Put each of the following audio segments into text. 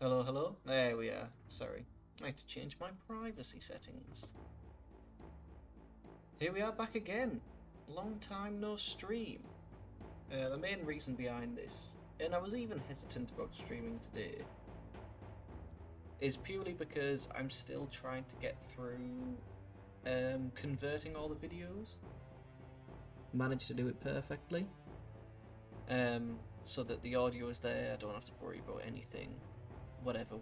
Hello, hello. There we are. Sorry. I had to change my privacy settings. Here we are back again. Long time no stream. The main reason behind this, and I was even hesitant about streaming today, is purely because I'm still trying to get through converting all the videos. Managed to do it perfectly. So that the audio is there, I don't have to worry about anything. Whatever.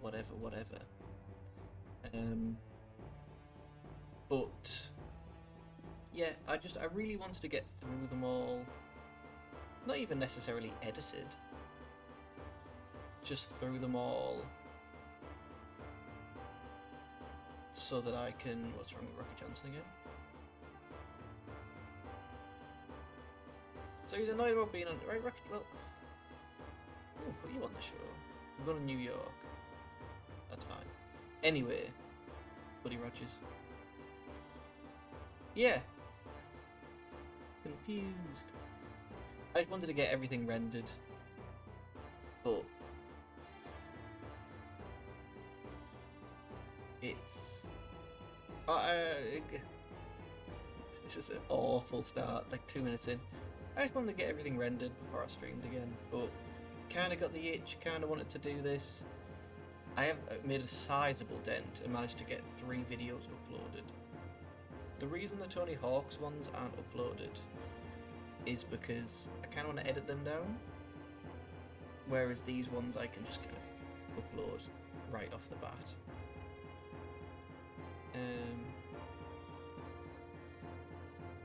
But yeah, I really wanted to get through them all. Not even necessarily edited. Just through them all. So that I can... What's wrong with Rocky Johnson again? So he's annoyed about being on... Right, Rocky... Well... We'll put you on the show. I'm going to New York. That's fine. Anyway. Buddy Rogers. Yeah. Confused. I just wanted to get everything rendered. But... It's... this is an awful start, like 2 minutes in. I just wanted to get everything rendered before I streamed again, but kind of got the itch, kind of wanted to do this. I have made a sizable dent and managed to get 3 videos uploaded. The reason the Tony Hawk's ones aren't uploaded is because I kind of want to edit them down, whereas these ones I can just kind of upload right off the bat.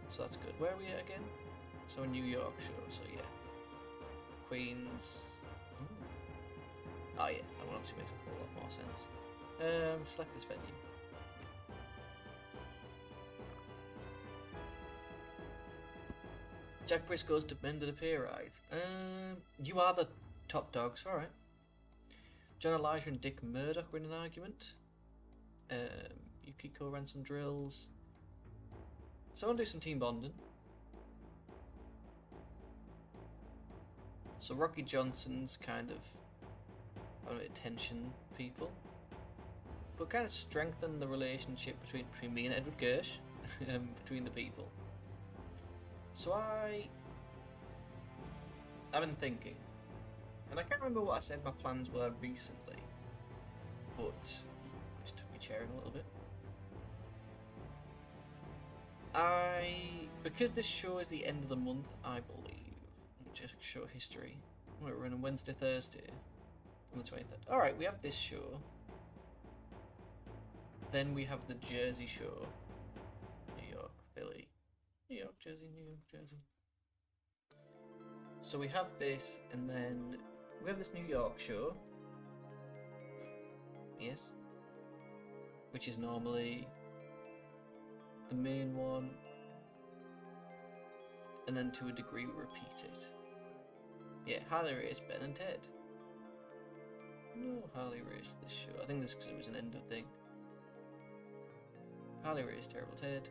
So that's good. Where are we at again? So New York show, so yeah. Queens. Oh yeah, that one obviously makes a whole lot more sense. Select this venue. Jack Briscoe's demanded appear, right? You are the top dogs, alright. John Elijah and Dick Murdoch were in an argument. Yukiko ran some drills. So I want to do some team bonding. So Rocky Johnson's kind of, I don't know, attention people, but kind of strengthen the relationship between me and Edward Gersh, between the people. So I've been thinking, and I can't remember what I said my plans were recently, but I just took my chair in a little bit. Because this show is the end of the month, I believe. Just show history. We're running Wednesday, Thursday, on the 23rd. Alright, we have this show. Then we have the Jersey show. New York, Philly. New York, Jersey, New York, Jersey. So we have this, and then we have this New York show. Yes. Which is normally the main one. And then to a degree we repeat it. Yeah, Harley Race, Ben and Ted. No Harley Race this show. I think this because it was an end of thing. Harley Race, Terrible Ted.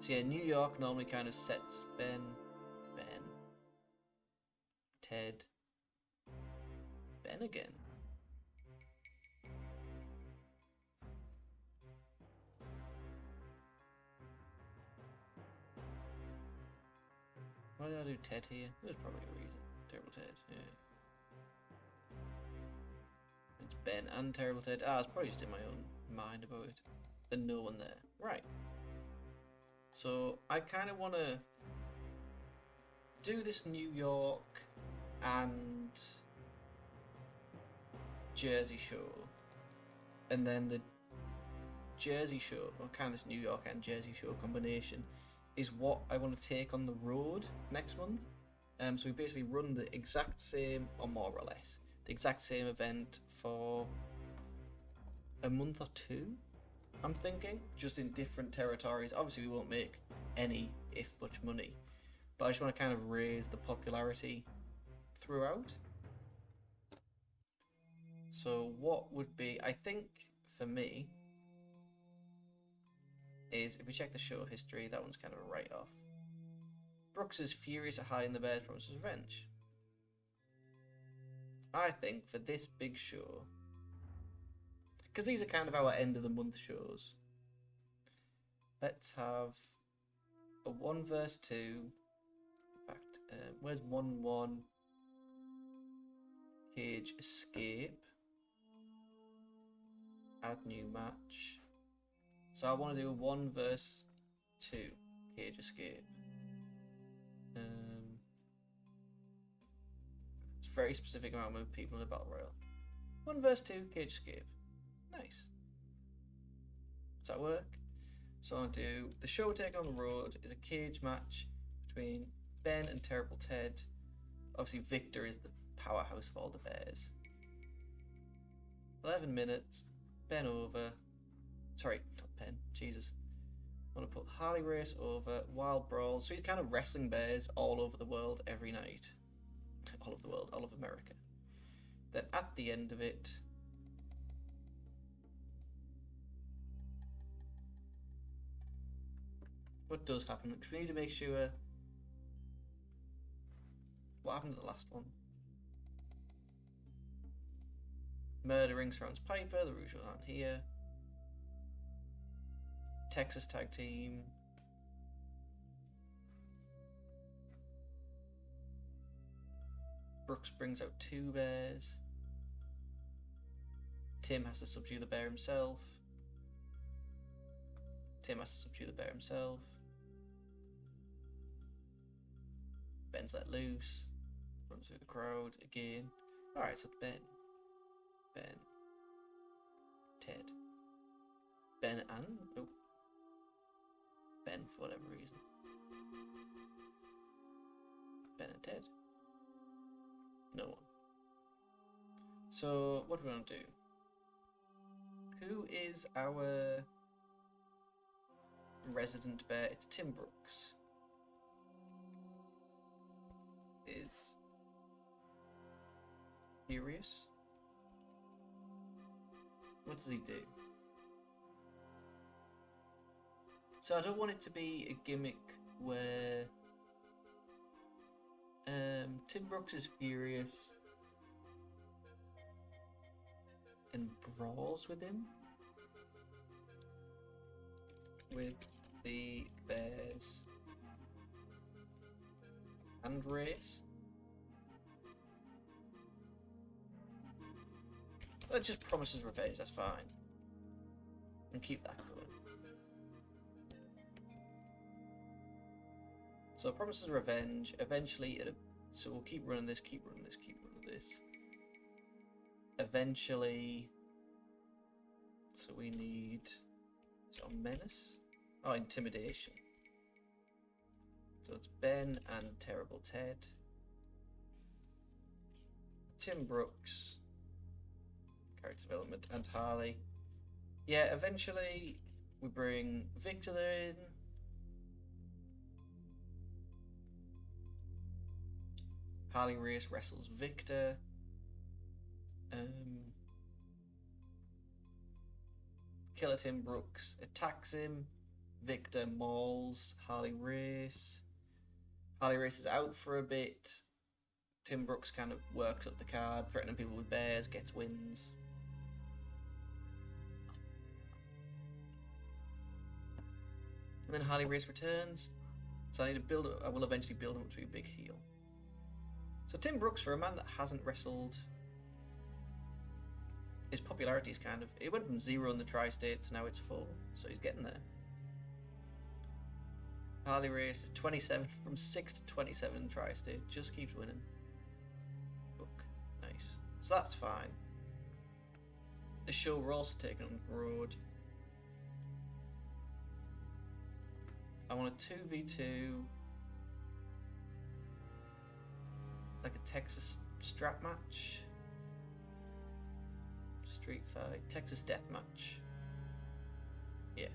So yeah, New York normally kind of sets Ben, Ted, Ben again. Why did I do Ted here? There's probably a reason. Terrible Ted, yeah. It's Ben and Terrible Ted. Ah, it's probably just in my own mind about it. There's no one there. Right. So, I kind of want to do this New York and Jersey show. And then the Jersey show, or kind of this New York and Jersey show combination, is what I want to take on the road next month. So we basically run the exact same, or more or less, the exact same event for a month or 2, I'm thinking, just in different territories. Obviously we won't make any, if much, money, but I just want to kind of raise the popularity throughout. So what would be, I think, for me, is if we check the show history, that one's kind of a write-off. Brooks is furious at hiding the Bears' promises of revenge. I think for this big show, because these are kind of our end of the month shows, let's have a 1 verse 2. In fact, where's 1-1 cage escape? Add new match. So I want to do a 1 verse 2 cage escape. It's a very specific amount of people in a battle royale. 1 verse 2 cage escape. Nice. Does that work? So I want to do the show taken on the road is a cage match between Ben and Terrible Ted. Obviously, Victor is the powerhouse of all the bears. 11 minutes. Ben over. Sorry, not Ben. Jesus. I want to put Harley Race over. Wild Brawl. So he's kind of wrestling bears all over the world every night. All over the world, all of America. Then at the end of it, what does happen? Because we need to make sure. What happened to the last one? Murdering surrounds Piper. The Rouges aren't here. Texas tag team. Brooks brings out 2 bears. Tim has to subdue the bear himself. Tim has to subdue the bear himself. Ben's let loose. Runs through the crowd again. Alright, so Ben. Ted. Ben and... Oh. Ben for whatever reason. Ben and Ted. No one. So, what do we want to do? Who is our resident bear? It's Tim Brooks. Is furious? What does he do? So I don't want it to be a gimmick where Tim Brooks is furious and brawls with him with the bears and race. That just promises revenge, that's fine. And keep that going. So promises revenge, eventually so we'll keep running this. Eventually, so we need, is it on menace? Oh, intimidation. So it's Ben and Terrible Ted. Tim Brooks, character development, and Harley. Yeah, eventually we bring Victor in. Harley Race wrestles Victor. Killer Tim Brooks attacks him. Victor mauls Harley Race. Harley Race is out for a bit. Tim Brooks kind of works up the card, threatening people with bears, gets wins. And then Harley Race returns. So I need to build up, I will eventually build him up to be a big heel. So Tim Brooks, for a man that hasn't wrestled, his popularity is kind of, it went from 0 in the tri-state to now it's 4, so he's getting there. Harley Race is 27, from 6 to 27 in the tri-state, just keeps winning. Book, nice. So that's fine. The show we're also taking on the road. I want a 2v2, like a Texas strap match. Street fight, Texas death match. Yeah.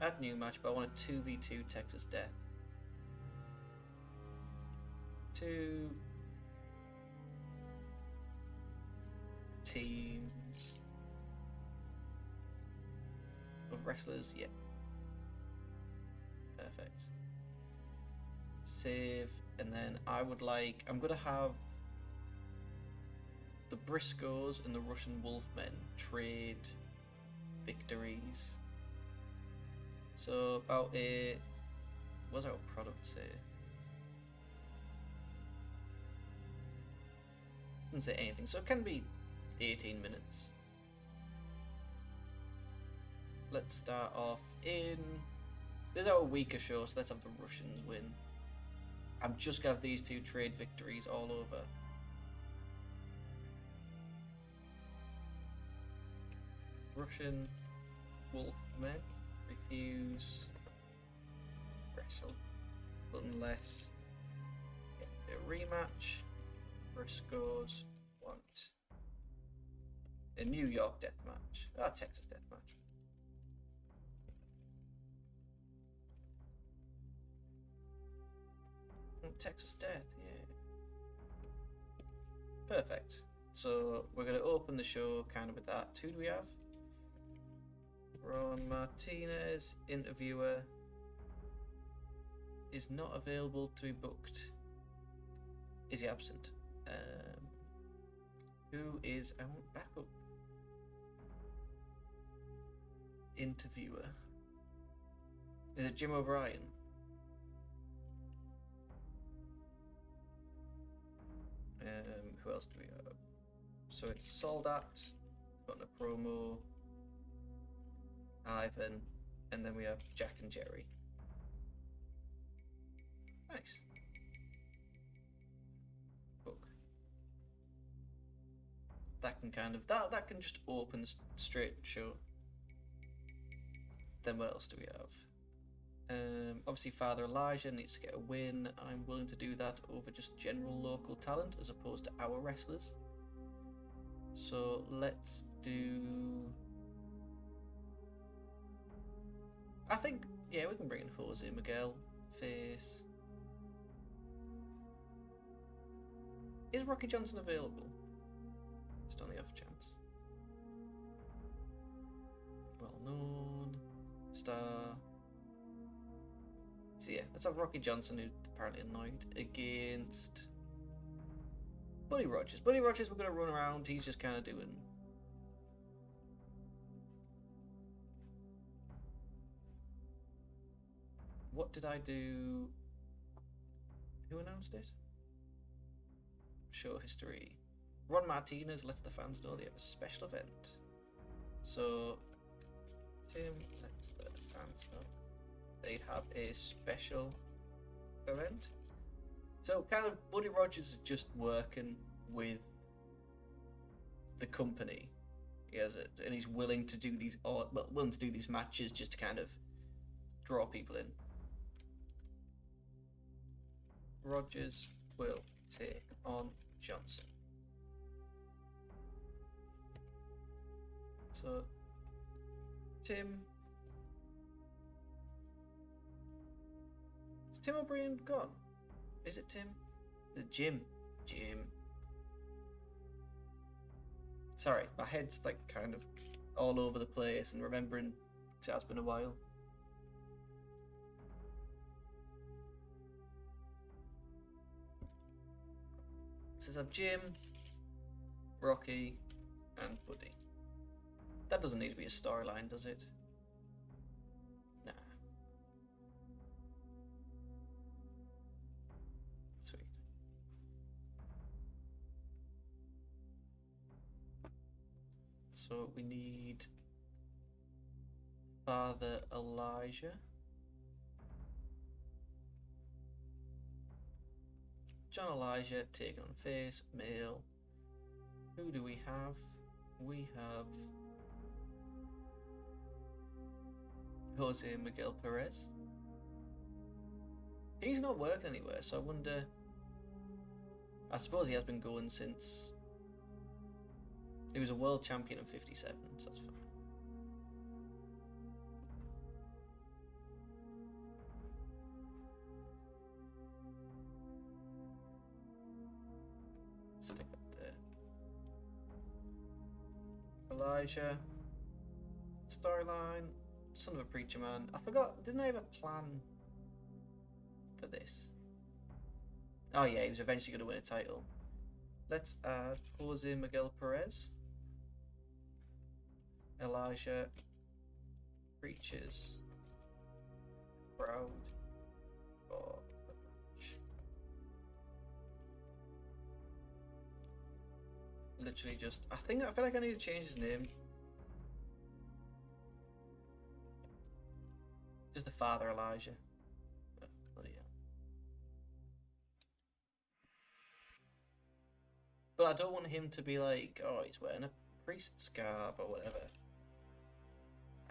Add new match, but I want a 2v2 Texas death. 2 teams of wrestlers, yeah. Perfect. Save, and then I would like, I'm gonna have the Briscoes and the Russian Wolfmen trade victories. So about what's our product say? Didn't say anything, so it can be 18 minutes. Let's start off in... This is our weaker show, so let's have the Russians win. I'm just gonna have these two trade victories all over. Russian Wolfmen refuse wrestle unless get a rematch. Briscoes want a New York death match. Texas death match. Texas death, yeah. Perfect. So we're going to open the show kind of with that. Who do we have? Ron Martinez, interviewer, is not available to be booked. Is he absent? Who is... I want backup. Interviewer. Is it Jim O'Brien? Who else do we have? So it's Soldat, got a promo, Ivan, and then we have Jack and Jerry. Nice. Book. That can kind of that can just open the straight show. Then what else do we have? Obviously Father Elijah needs to get a win. I'm willing to do that over just general local talent as opposed to our wrestlers. So let's do... I think, yeah, we can bring in Jose Miguel. Face. Is Rocky Johnson available? Just on the off chance. Well known. Star. So yeah, let's have Rocky Johnson, who's apparently annoyed, against Buddy Rogers. Buddy Rogers, we're going to run around. He's just kind of doing... What did I do? Who announced it? Show history. Ron Martinez lets the fans know they have a special event. So, Tim lets the fans know they have a special event. So kind of Buddy Rogers is just working with the company. He has it, and he's willing to do these willing to do these matches just to kind of draw people in. Rogers will take on Johnson. So Tim. Is Tim O'Brien gone? Is it Tim? Is it Jim? Jim. Sorry, my head's like kind of all over the place and remembering because it has been a while. It says I've Jim, Rocky, and Buddy. That doesn't need to be a storyline, does it? Nah. Sweet. So we need Father Elijah. John Elijah taking on face, male. Who do we have? We have Jose Miguel Perez. He's not working anywhere, so I wonder... I suppose he has been going since... He was a world champion in 57, so that's fine. Stick that there. Elijah. Storyline. Son of a preacher man. I forgot, didn't I have a plan for this? Oh yeah, he was eventually going to win a title. Let's add Jose Miguel Perez, Elijah, Preachers, Crowd, literally just, I feel like I need to change his name. Just the Father Elijah. Oh, bloody hell. But I don't want him to be like, oh, he's wearing a priest's garb or whatever.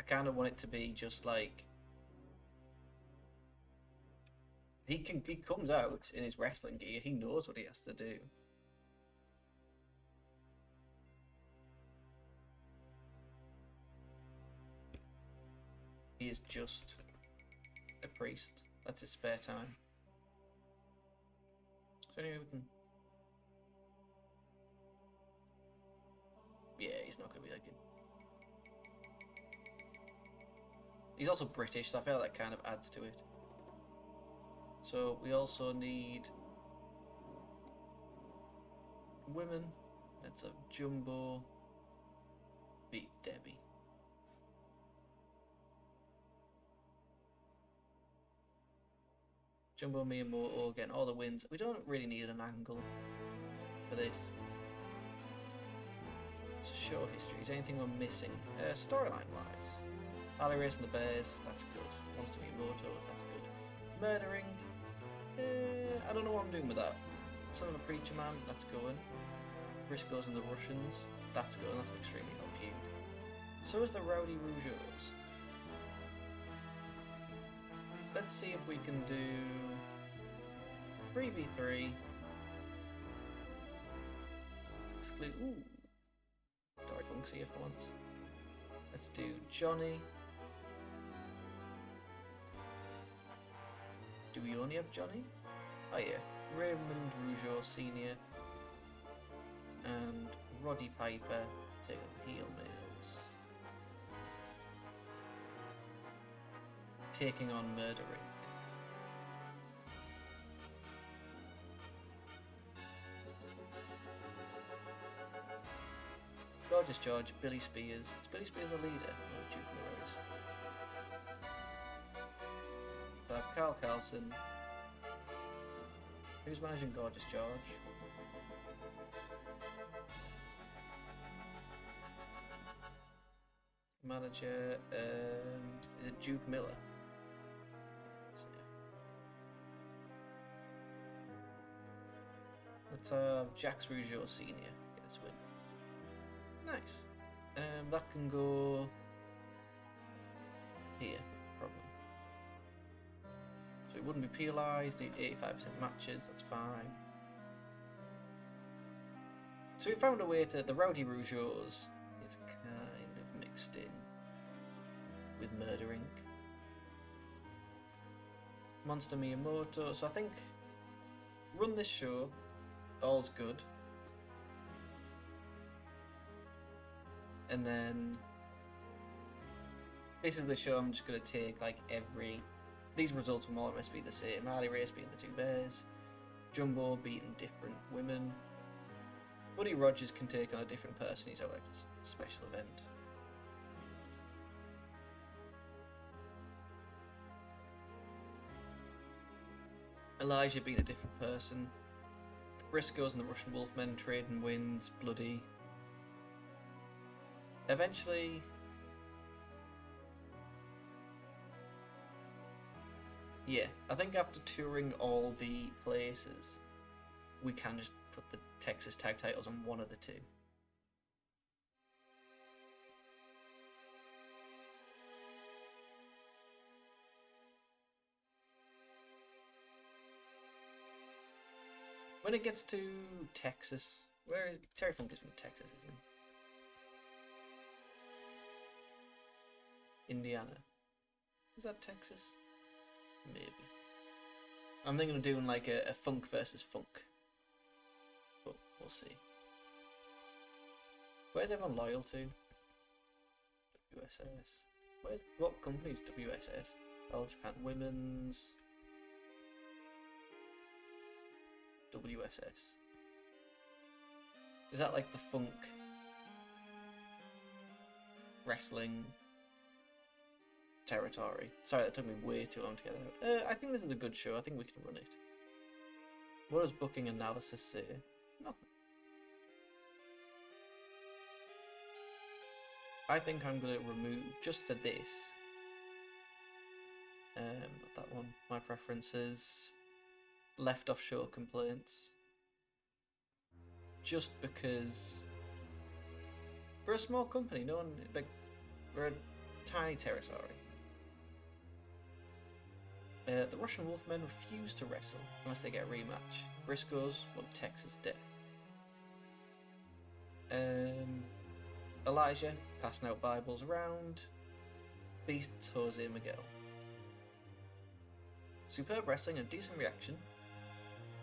I kind of want it to be just like, he comes out in his wrestling gear, he knows what he has to do. He is just a priest. That's his spare time. So anyway, we can... Yeah, he's not going to be like it. He's also British, so I feel like that kind of adds to it. So we also need women. Let's have Jumbo beat Debbie. Jumbo Miyamoto getting all the wins. We don't really need an angle for this. It's a show history. Is anything we're missing? Storyline wise. Ali racing the Bears, that's good. Monster Miyamoto, that's good. Murdering, I don't know what I'm doing with that. Son of a Preacher Man, that's going. Briscoes and the Russians, that's going. That's an extremely hot feud. So is the Rowdy Rougeaus. Let's see if we can do 3v3. Let's exclude. Ooh, Dory Funksy here for once. Let's do Johnny. Do we only have Johnny? Oh yeah, Raymond Rougeau Senior and Roddy Piper taking heel males. Taking on Murdering. Gorgeous George, Billy Spears. Is Billy Spears the leader? No, Duke Miller is. So I have Carl Carlson. Who's managing Gorgeous George? Manager, is it Duke Miller? Let's have Jax Rougeau Senior get this win. Nice. That can go here, probably. So it wouldn't be penalised, need 85% matches, that's fine. So we found a way to, the Rowdy Rougeaus is kind of mixed in with Murdering. Monster Miyamoto, so I think run this show, all's good. And then this is the show I'm just going to take like these results will more or less be the same. Harley Race beating the two bears, Jumbo beating different women. Buddy Rogers can take on a different person, he's at like a special event. Elijah being a different person. The Briscoes and the Russian Wolfmen trading wins, bloody. Eventually, yeah, I think after touring all the places, we can just put the Texas tag titles on one of the two. When it gets to Texas, where is Terry Funk is from Texas, isn't he? Indiana. Is that Texas? Maybe. I'm thinking of doing like a Funk versus Funk. But we'll see. Where's everyone loyal to? WSS. What company is WSS? All Japan Women's. WSS. Is that like the funk wrestling territory? Sorry, that took me way too long to get that out. I think this is a good show. I think we can run it. What does booking analysis say? Nothing. I think I'm going to remove, just for this, that one, my preferences, left off show complaints. Just because we're a small company, no one, like, we're a tiny territory. The Russian Wolfmen refuse to wrestle unless they get a rematch. Briscoes want Texas death. Elijah passing out Bibles around. Beast's Jose Miguel. Superb wrestling and decent reaction.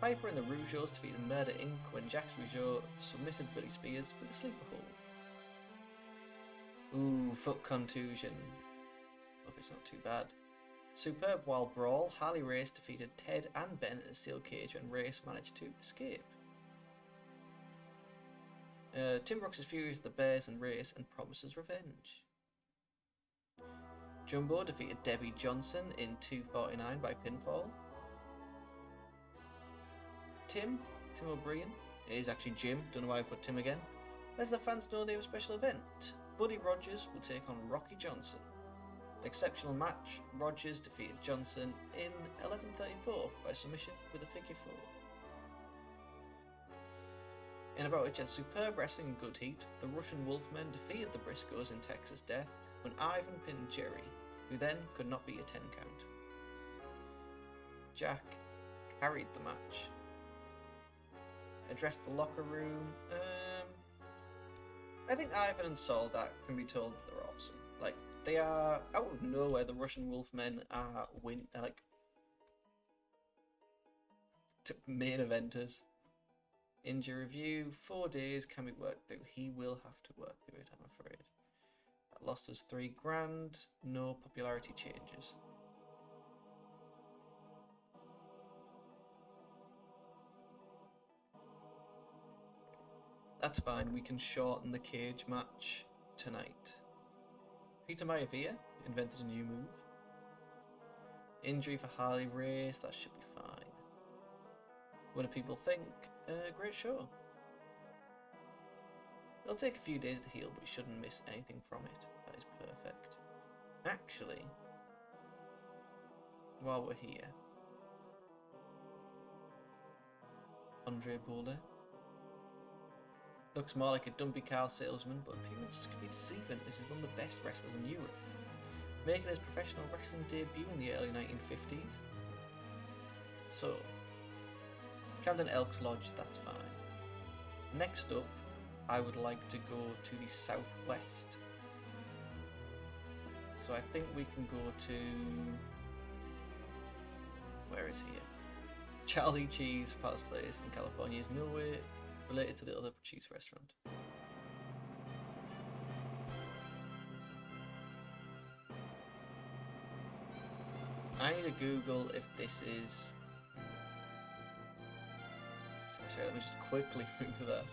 Piper and the Rougeaus defeated Murder Inc. when Jacques Rougeau submitted Billy Spears with a sleeper hold. Ooh, foot contusion. Hope it's not too bad. Superb Wild Brawl. Harley Race defeated Ted and Ben in a steel cage when Race managed to escape. Tim Brooks is furious at the Bears and Race and promises revenge. Jumbo defeated Debbie Johnson in 2:49 by pinfall. Tim O'Brien. It is actually Jim, don't know why I put Tim again. Lets the fans know they have a special event. Buddy Rogers will take on Rocky Johnson. Exceptional match, Rogers defeated Johnson in 11:34 by submission with a figure 4. In a bout which had superb wrestling and good heat, the Russian Wolfmen defeated the Briscoes in Texas Death when Ivan pinned Jerry, who then could not beat a 10 count. Jack carried the match. Addressed the locker room. I think Ivan and Soldat can be told that they're awesome. Like, they are out of nowhere. The Russian Wolfmen are main eventers. Injury review, 4 days can be worked through. He will have to work through it, I'm afraid. That lost us $3,000. No popularity changes. That's fine, we can shorten the cage match tonight. Peter Maivia invented a new move. Injury for Harley Race, that should be fine. What do people think? Great show. It'll take a few days to heal, but we shouldn't miss anything from it. That is perfect. Actually, while we're here, Andre Boule looks more like a dumpy car salesman, but appearances can be deceiving as he's one of the best wrestlers in Europe, making his professional wrestling debut in the early 1950s. So, Camden Elks Lodge, that's fine. Next up, I would like to go to the southwest. So I think we can go to... where is he? Charles E. Cheese Palace Place in California is no way related to the other cheese restaurant. I need to Google if this is... Sorry, let me just quickly think for that.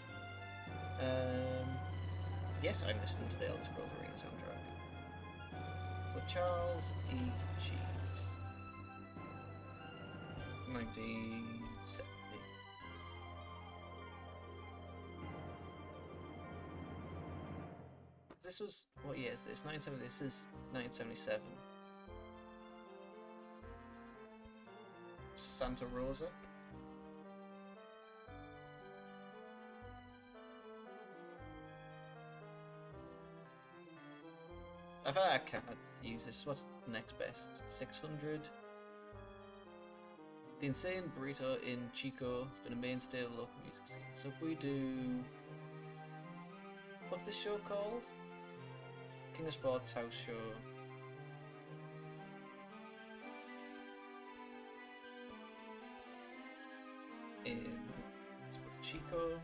Yes, I'm listening to the Elder Scrolls Arena soundtrack. For Charles E. Cheese. 1970. This was... what year is this? 1970. This is 1977. Santa Rosa. I feel like I can't use this. What's next best? 600. The Insane Burrito in Chico has been a mainstay of the local music scene. So if we do... what's this show called? King of Sports House Show. In Chico.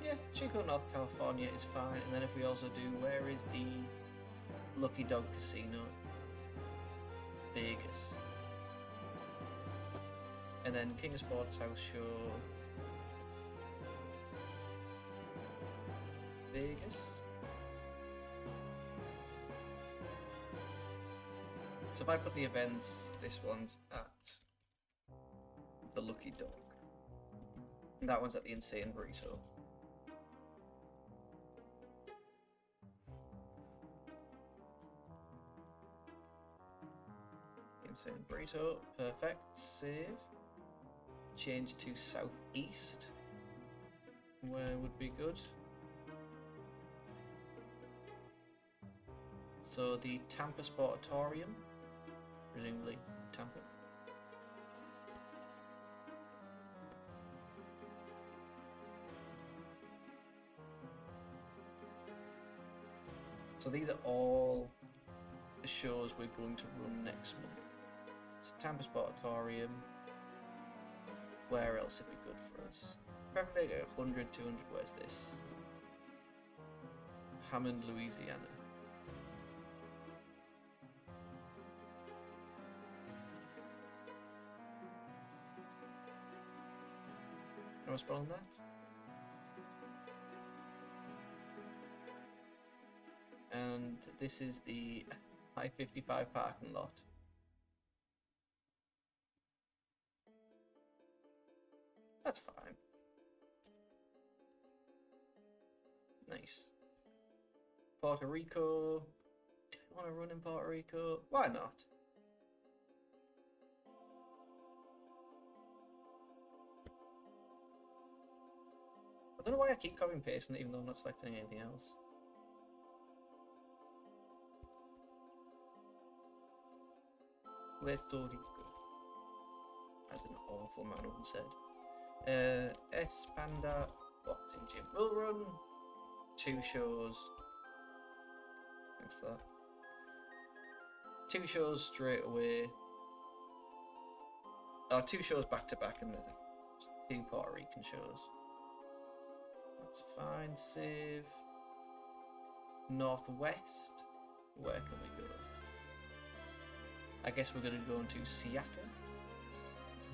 Yeah, Chico, North California is fine. And then if we also do, where is the Lucky Dog Casino, Vegas. And then King of Sports House Show, Vegas. So if I put the events, this one's at the Lucky Dog. And that one's at the Insane Burrito. Insane Burrito, perfect, save. Change to Southeast. Where would be good? So the Tampa Sportatorium, presumably Tampa. So these are all the shows we're going to run next month. So Tampa Sportatorium. Where else would be good for us? Preferably 100, 200. Where's this? Hammond, Louisiana. Am I spelling that? And this is the I-55 parking lot. That's fine. Nice. Puerto Rico. Do you want to run in Puerto Rico? Why not? I don't know why I keep copying and pasting it even though I'm not selecting anything else. Puerto Rico. As an awful man once said. Espanda Boxing Gym. We'll run 2 shows. Thanks for that. 2 shows straight away. 2 shows back to back and then 2 Puerto Rican shows. That's fine. Save. Northwest. Where can we go? I guess we're going to go into Seattle.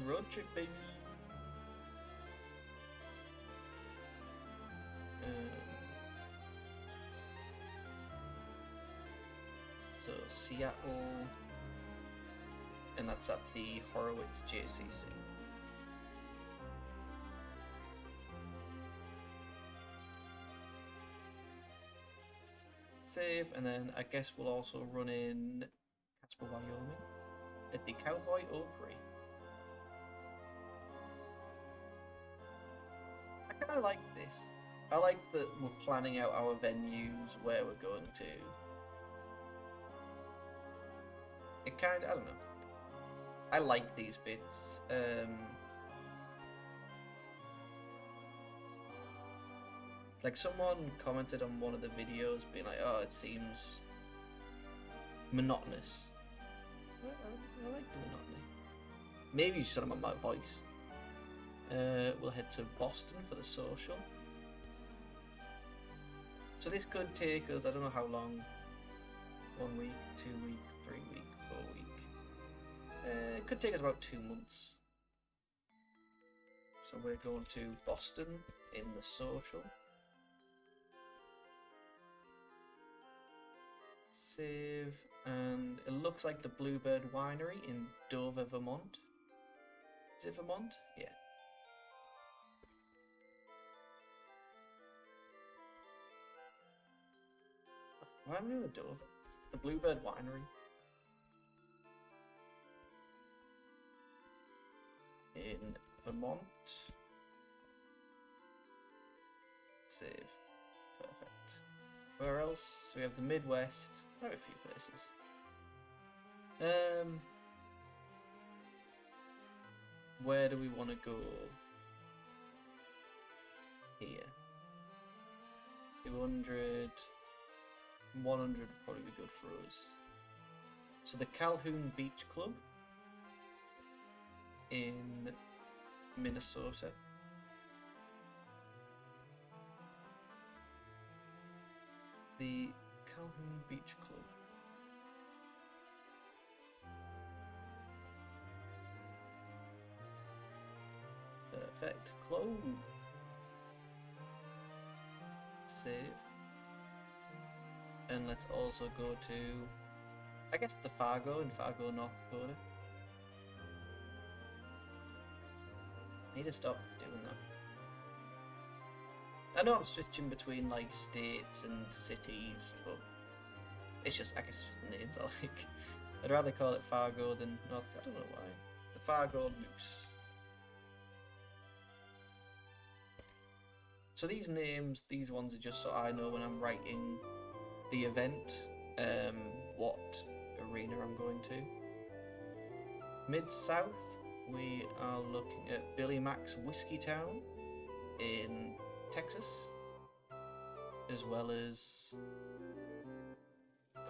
Road trip, baby. So Seattle, and that's at the Horowitz JCC. Save, and then I guess we'll also run in Casper, Wyoming, at the Cowboy Opry. I kind of like this. I like that we're planning out our venues, where we're going to. It kind of, I don't know. I like these bits. Like someone commented on one of the videos being like, oh, it seems monotonous. I like the monotony. Maybe you should on my voice. We'll head to Boston for the social. So this could take us, I don't know how long. 1 week, 2 week, 3 week, 4 week. It could take us about 2 months. So we're going to Boston in the social. Save, and it looks like the Bluebird Winery in Dover, Vermont. Is it Vermont? Yeah. Why am I in the Dover? The Bluebird Winery. In Vermont. Save. Perfect. Where else? So we have the Midwest. I have a few places. Where do we want to go? Here. 200. 100 would probably be good for us. So the Calhoun Beach Club in Minnesota. The Calhoun Beach Club. Perfect. Close. Save. And let's also go to, I guess, the Fargo in Fargo, North Dakota. Need to stop doing that. I know I'm switching between like states and cities, but it's just, I guess it's just the names I like. I'd rather call it Fargo than North Dakota. I don't know why. The Fargo Loose. So these names, these ones are just so I know when I'm writing the event, what arena I'm going to. Mid-South, we are looking at Billy Mac's Whiskey Town in Texas, as well as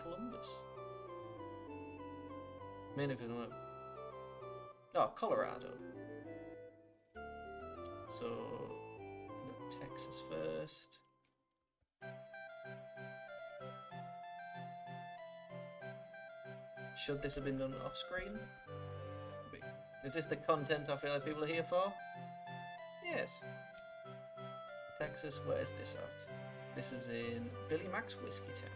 Columbus. Colorado. So, we've got Texas first. Should this have been done off screen? Is this the content I feel like people are here for? Yes. Texas, where's this at? This is in Billy Mac's Whiskey Town.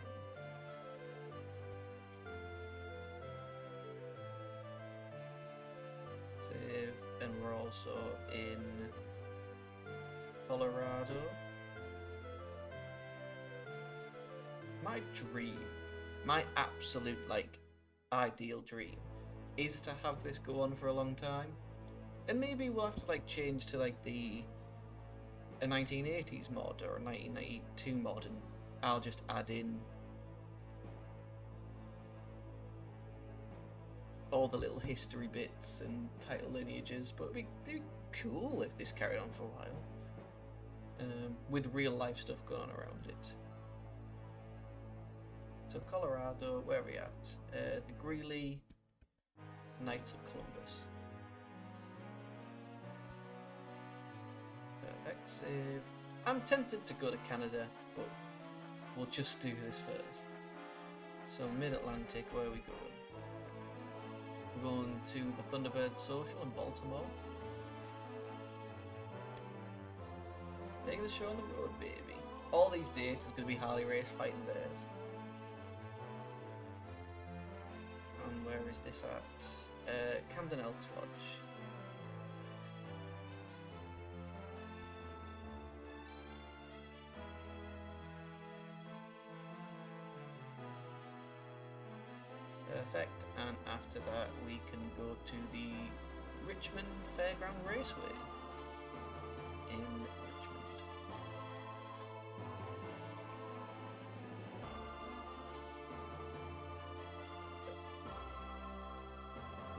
Save, and we're also in Colorado. My dream, my absolute ideal dream, is to have this go on for a long time, and maybe we'll have to change to a 1980s mod or a 1992 mod, and I'll just add in all the little history bits and title lineages. But it'd be cool if this carried on for a while, with real life stuff going on around it. So Colorado, where are we at? The Greeley Knights of Columbus. Perfect, save. I'm tempted to go to Canada, but we'll just do this first. So Mid-Atlantic, where are we going? We're going to the Thunderbird Social in Baltimore. Taking the show on the road, baby. All these dates is going to be Harley Race fighting bears. And where is this at? Camden Elks Lodge. Perfect, and after that we can go to the Richmond Fairground Raceway in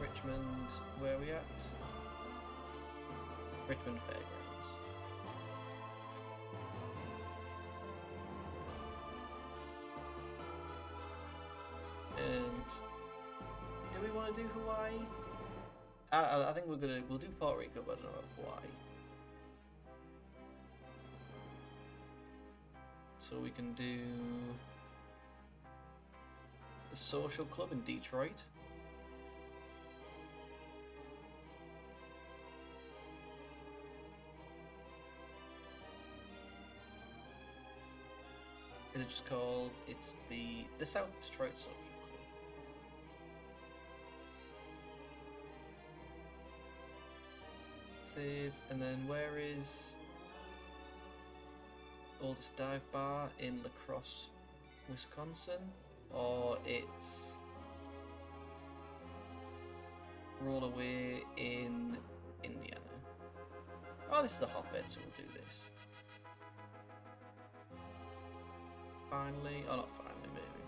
Richmond, where are we at? Richmond Fairgrounds. And do we want to do Hawaii? I think we'll do Puerto Rico, but I don't know about Hawaii. So we can do the Social Club in Detroit. Is it just called? It's the South Detroit Social Club. Save, and then where is oldest dive bar in La Crosse, Wisconsin, or it's Rollaway in Indiana? Oh, this is a hotbed, so we'll do this. Finally, oh not finally, maybe.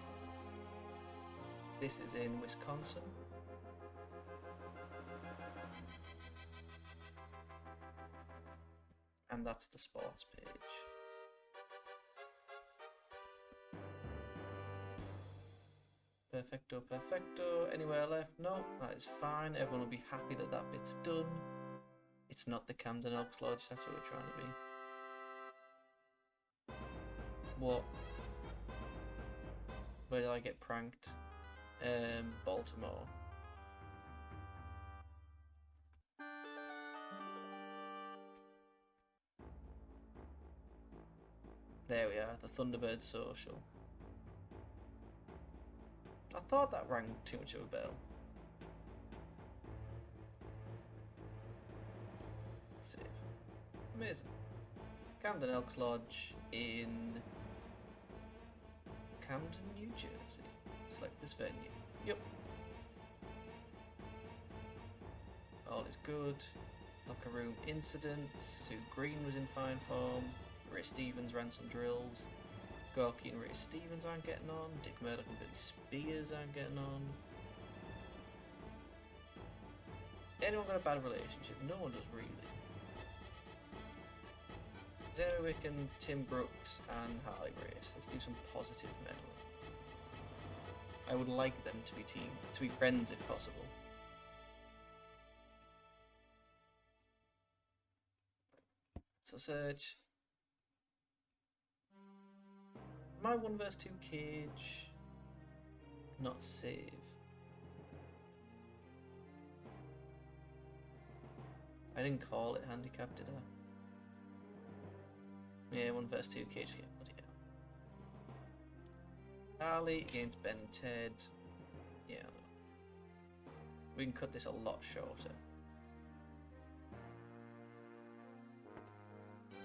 This is in Wisconsin. And that's the sports page. Perfecto, perfecto. Anywhere left? No, that is fine. Everyone will be happy that that bit's done. It's not the Camden Elks Lodge, that's what we're trying to be. What? Where did I get pranked? Baltimore. There we are, the Thunderbird Social. I thought that rang too much of a bell. Save. Amazing. Camden Elks Lodge in Camden, New Jersey. Select this venue. Yep. All is good. Locker room incidents. Sue Green was in fine form. Ray Stevens ran some drills. Gorky and Ray Stevens aren't getting on. Dick Murdoch and Billy Spears aren't getting on. Anyone got a bad relationship? No one does really. Is there any way we can Tim Brooks and Harley Race? Let's do some positive meddling. I would like them to be friends if possible. So search. My 1 vs 2 cage. Not save. I didn't call it handicap, did I? Yeah, 1 vs 2 cage. Yeah, bloody hell. Ali against Ben and Ted. Yeah. We can cut this a lot shorter.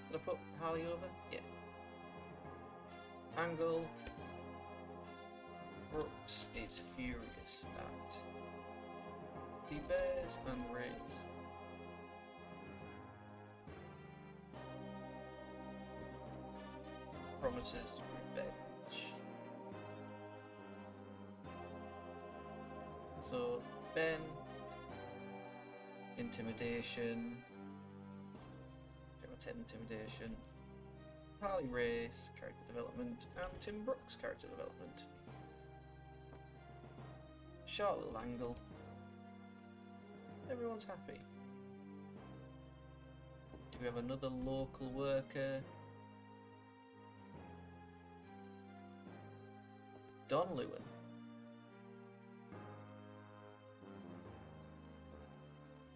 Did I put Harley over? Yeah. Angle. Brooks is furious at the Bears and Rays. Promises revenge. So Ben, intimidation. Said intimidation. Harley Race, character development, and Tim Brooks, character development. Short little angle. Everyone's happy. Do we have another local worker? Don Lewin.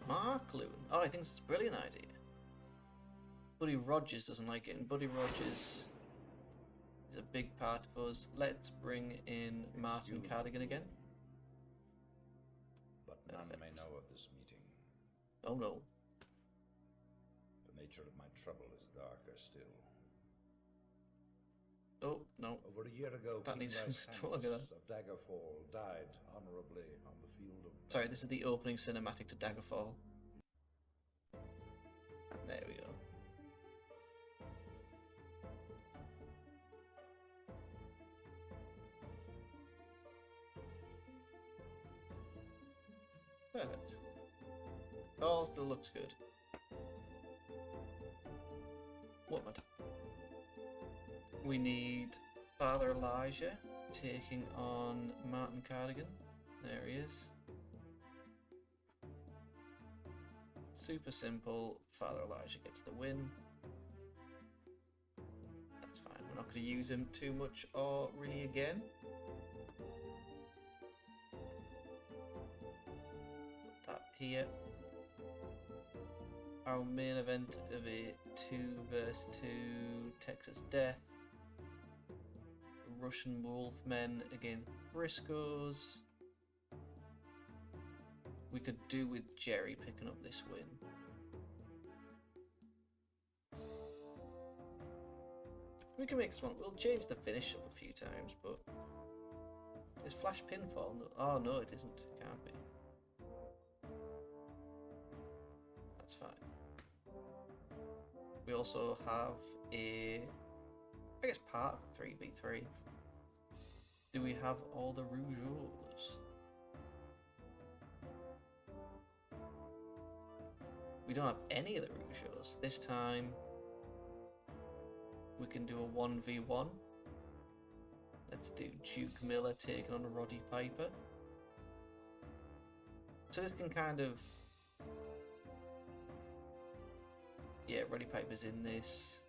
Mark Lewin. Oh, I think it's a brilliant idea. Buddy Rogers doesn't like it, and Buddy Rogers is a big part of us. Let's bring in Martin Cardigan again. But none may know of this meeting. Oh no. The nature of my trouble is darker still. Oh no. Over a year ago, that needs to look at that. Of Daggerfall died honorably on the field of... Sorry, this is the opening cinematic to Daggerfall. There we go. Perfect. All still looks good. What not? We need Father Elijah taking on Martin Cardigan. There he is. Super simple. Father Elijah gets the win. That's fine. We're not going to use him too much or really again. Here, our main event of a 2 vs 2 Texas Death. The Russian Wolfmen against Briscoes. We could do with Jerry picking up this win. We can make this one. We'll change the finish up a few times, but is Flash Pinfall? No. Oh no, it isn't. It can't be. That's fine. We also have I guess part of the 3v3. Do we have all the Rougeaus? We don't have any of the Rougeaus. This time we can do a 1v1. Let's do Duke Miller taking on Roddy Piper. So this can kind of... Yeah, Roddy Piper's in this.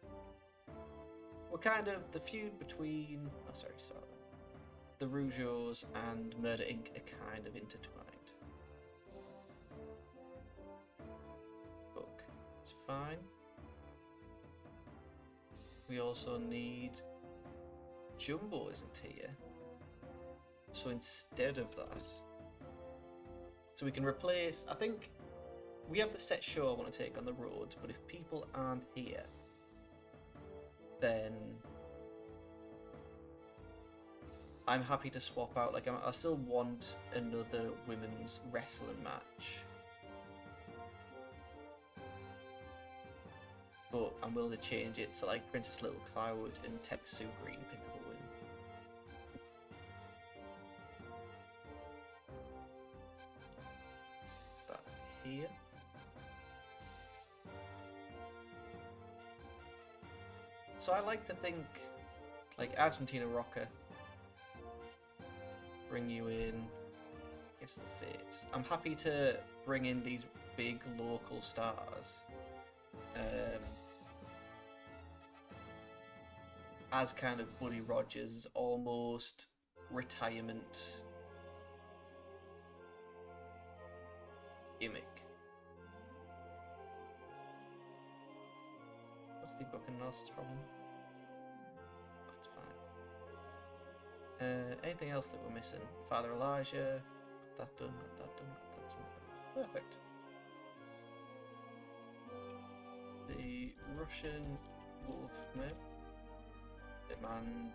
We're kind of the feud between... Oh, sorry. The Rougeaus and Murder Inc. are kind of intertwined. Book. It's fine. We also need Jumbo isn't here. So instead of that, so we can replace, I think we have the set show I want to take on the road, but if people aren't here, then I'm happy to swap out. Like, I still want another women's wrestling match, but I'm willing to change it to like Princess Little Cloud and Texu Green pick up a win. That here. So I like to think, like, Argentina Rocker, bring you in, get to the face. I'm happy to bring in these big local stars as kind of Buddy Rogers' almost retirement gimmick. What's the booking analysis problem? That's fine. Anything else that we're missing? Father Elijah, got that done, got that done, got that done. Perfect. The Russian Wolfman demand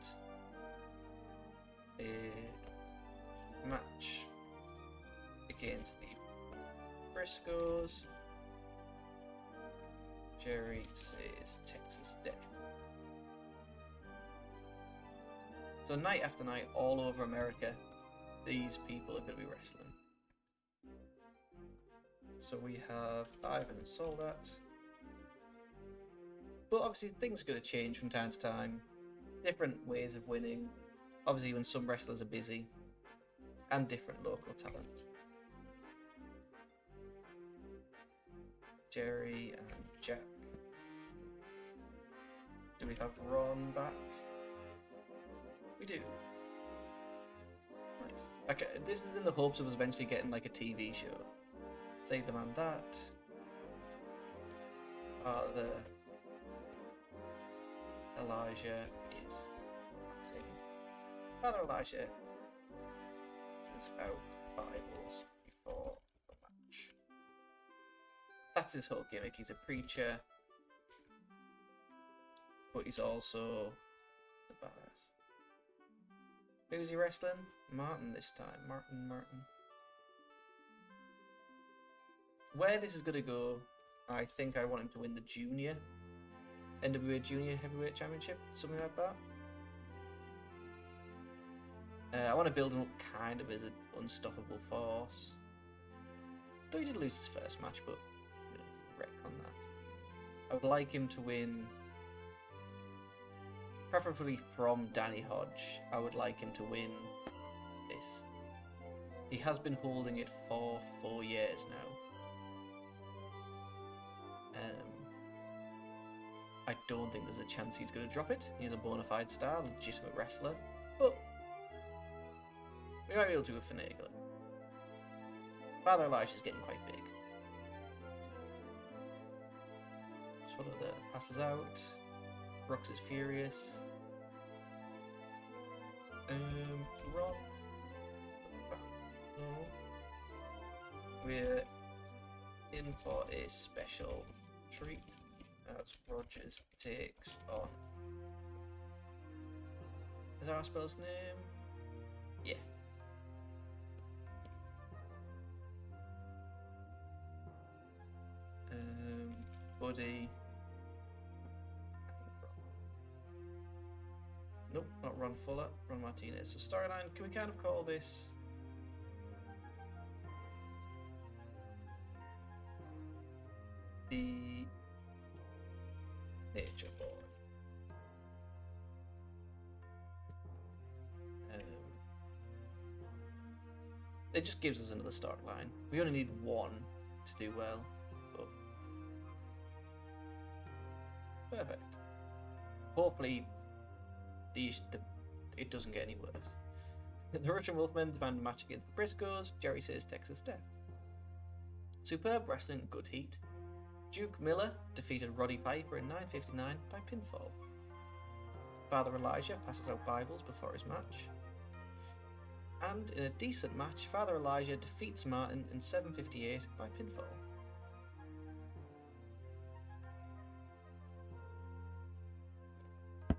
a match against the Briscoes. Jerry says Texas Day. So night after night, all over America, these people are going to be wrestling. So we have Ivan and Soldat. But obviously things are going to change from time to time. Different ways of winning. Obviously when some wrestlers are busy. And different local talent. Jerry and Jack. Do we have Ron back? We do. Nice. Okay, this is in the hopes of us eventually getting like a TV show. Save the Man that. The Elijah is, let's see, Father Elijah says about Bibles before the match. That's his whole gimmick. He's a preacher, but he's also a badass. Who's he wrestling? Martin this time. Martin. Where this is going to go, I think I want him to win the Junior NWA Junior Heavyweight Championship, something like that. I want to build him up kind of as an unstoppable force. Though he did lose his first match, but wreck on that. I would like him to win, preferably from Danny Hodge. I would like him to win this. He has been holding it for 4 years now. I don't think there's a chance he's going to drop it. He's a bona fide star, legitimate wrestler, but we might be able to finagle it. Father Elijah's getting quite big. Swallow there, passes out. Brooks is furious. Rob. No. We're in for a special treat. As Rogers takes on. Is that how I spell his name? Yeah. Buddy. Nope, not Ron Fuller, Ron Martinez. So storyline, can we kind of call this the Nature Boy? It just gives us another start line. We only need one to do well. But perfect. Hopefully, it doesn't get any worse. The Russian Wolfmen demand a match against the Briscoes. Jerry says Texas Death. Superb wrestling, good heat. Duke Miller defeated Roddy Piper in 9:59 by pinfall. Father Elijah passes out Bibles before his match. And in a decent match, Father Elijah defeats Martin in 7:58 by pinfall.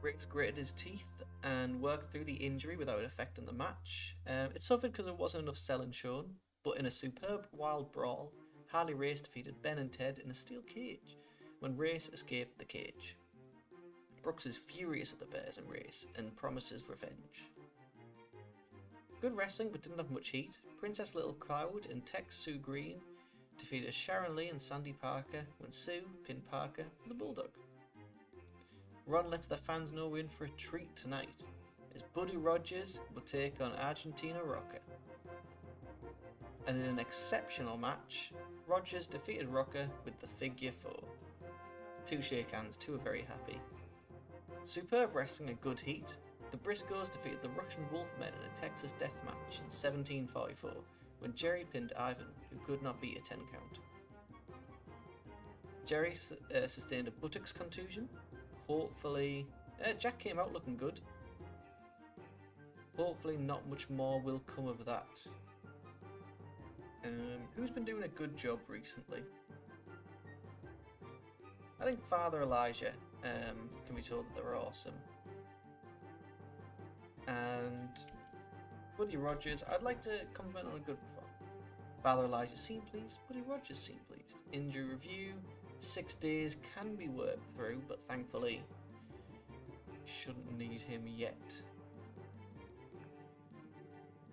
Rick's gritted his teeth and worked through the injury without affecting the match. It suffered because there wasn't enough selling shown, but in a superb wild brawl, Harley Race defeated Ben and Ted in a steel cage when Race escaped the cage. Brooks is furious at the Bears and Race and promises revenge. Good wrestling but didn't have much heat. Princess Little Cloud and Tex Sue Green defeated Sharon Lee and Sandy Parker when Sue pinned Parker with the Bulldog. Ron lets the fans know we're in for a treat tonight, as Buddy Rogers will take on Argentina Rocker. And in an exceptional match, Rogers defeated Rocker with the figure 4. Two shake hands, two are very happy. Superb wrestling and good heat. The Briscoes defeated the Russian Wolfmen in a Texas death match in 1744 when Jerry pinned Ivan, who could not beat a 10 count. Jerry sustained a buttocks contusion. Hopefully, Jack came out looking good. Hopefully not much more will come of that. Who's been doing a good job recently? I think Father Elijah can be told that they're awesome. And Buddy Rogers, I'd like to compliment on a good performance. Father Elijah seemed pleased, Buddy Rogers seemed pleased. Injury review, 6 days can be worked through, but thankfully shouldn't need him yet.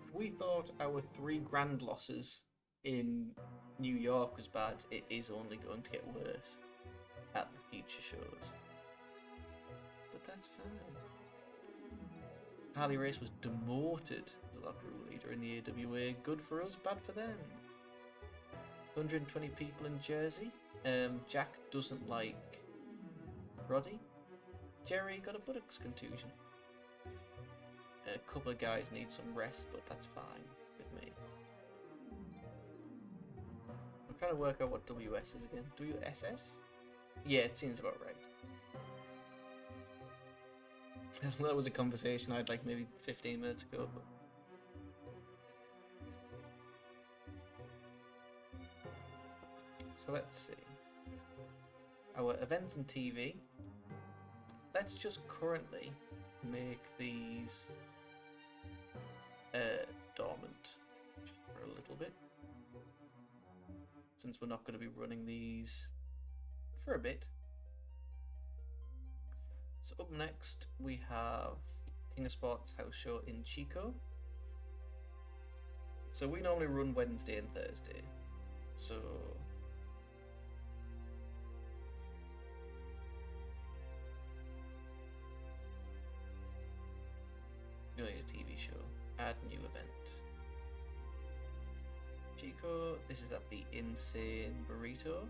If we thought our 3 grand losses in New York was bad, it is only going to get worse at the future shows. But that's fine. Harley Race was demoted as the locker room leader in the AWA. Good for us, bad for them. 120 people in Jersey. Jack doesn't like Roddy. Jerry got a buttocks contusion. A couple of guys need some rest, but that's fine with me. I'm trying to work out what WS is again. WSS? Yeah, it seems about right. That was a conversation I had like maybe 15 minutes ago. But... So let's see. Our events and TV. Let's just currently make these dormant just for a little bit. Since we're not going to be running these for a bit. So up next we have King of Sports house show in Chico. So we normally run Wednesday and Thursday. So you need a TV show. Add new event. Chico, this is at the Insane Burrito.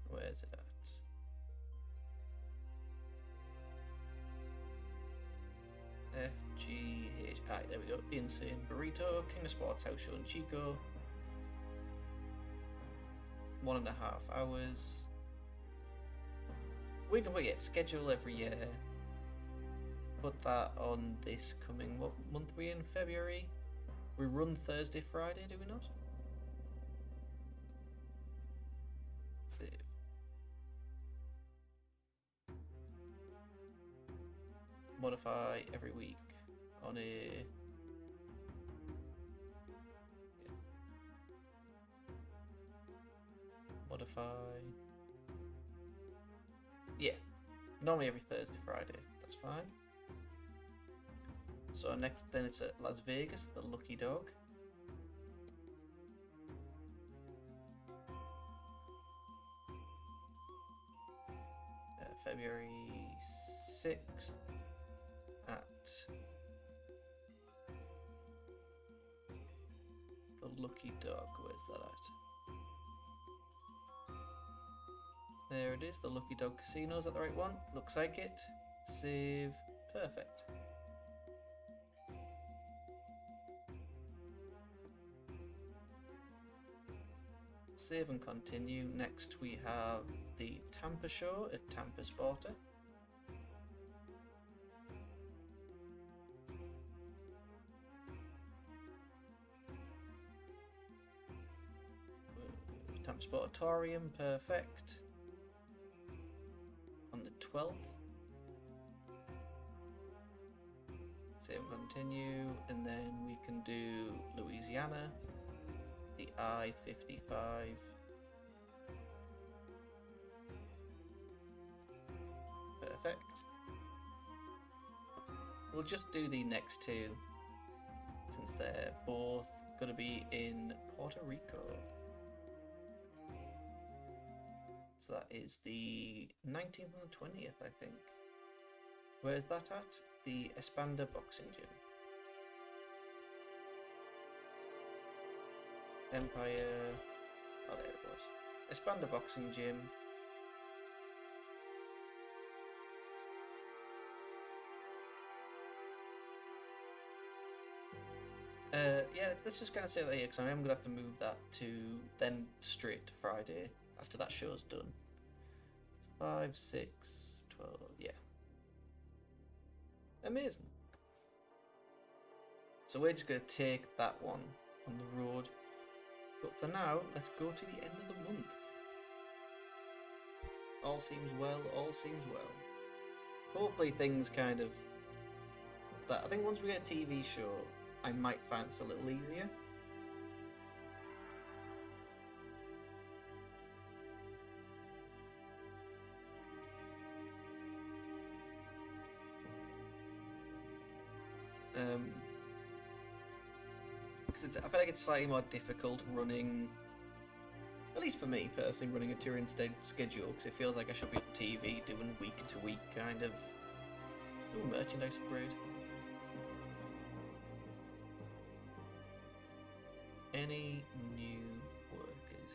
Where's it at? FGH. Alright, there we go. The Insane Burrito, King of Sports house show in Chico. 1.5 hours. We can schedule every year. Put that on this coming, what month are we in? February? We run Thursday, Friday, do we not? Save. Modify every week on a modify. Yeah, normally every Thursday, Friday. That's fine. So next, then it's at Las Vegas, the Lucky Dog. February 6th at the Lucky Dog. Where's that at? There it is, the Lucky Dog Casino. Is that the right one? Looks like it. Save. Perfect. save and continue. Next we have the Tampa show at Tampa Sparta. Tampa Sportatorium, perfect. On the 12th. Save and continue, and then we can do Louisiana, the I-55. Perfect. We'll just do the next two, since they're both going to be in Puerto Rico. So that is the 19th and the 20th, I think. Where's that at? The Espander Boxing Gym. Empire... Oh, there it was. Espander Boxing Gym. Yeah, let's just kind of say that here, because I am going to have to move that to then straight to Friday after that show's done. 5, 6, 12, yeah. Amazing. So we're just going to take that one on the road. But for now, let's go to the end of the month. All seems well, all seems well. Hopefully things kind of start. I think once we get a TV show, I might find this a little easier. Because I feel like it's slightly more difficult running, at least for me personally, running a touring schedule, because it feels like I should be on TV doing week to week kind of merchandise upgrade. Any new workers?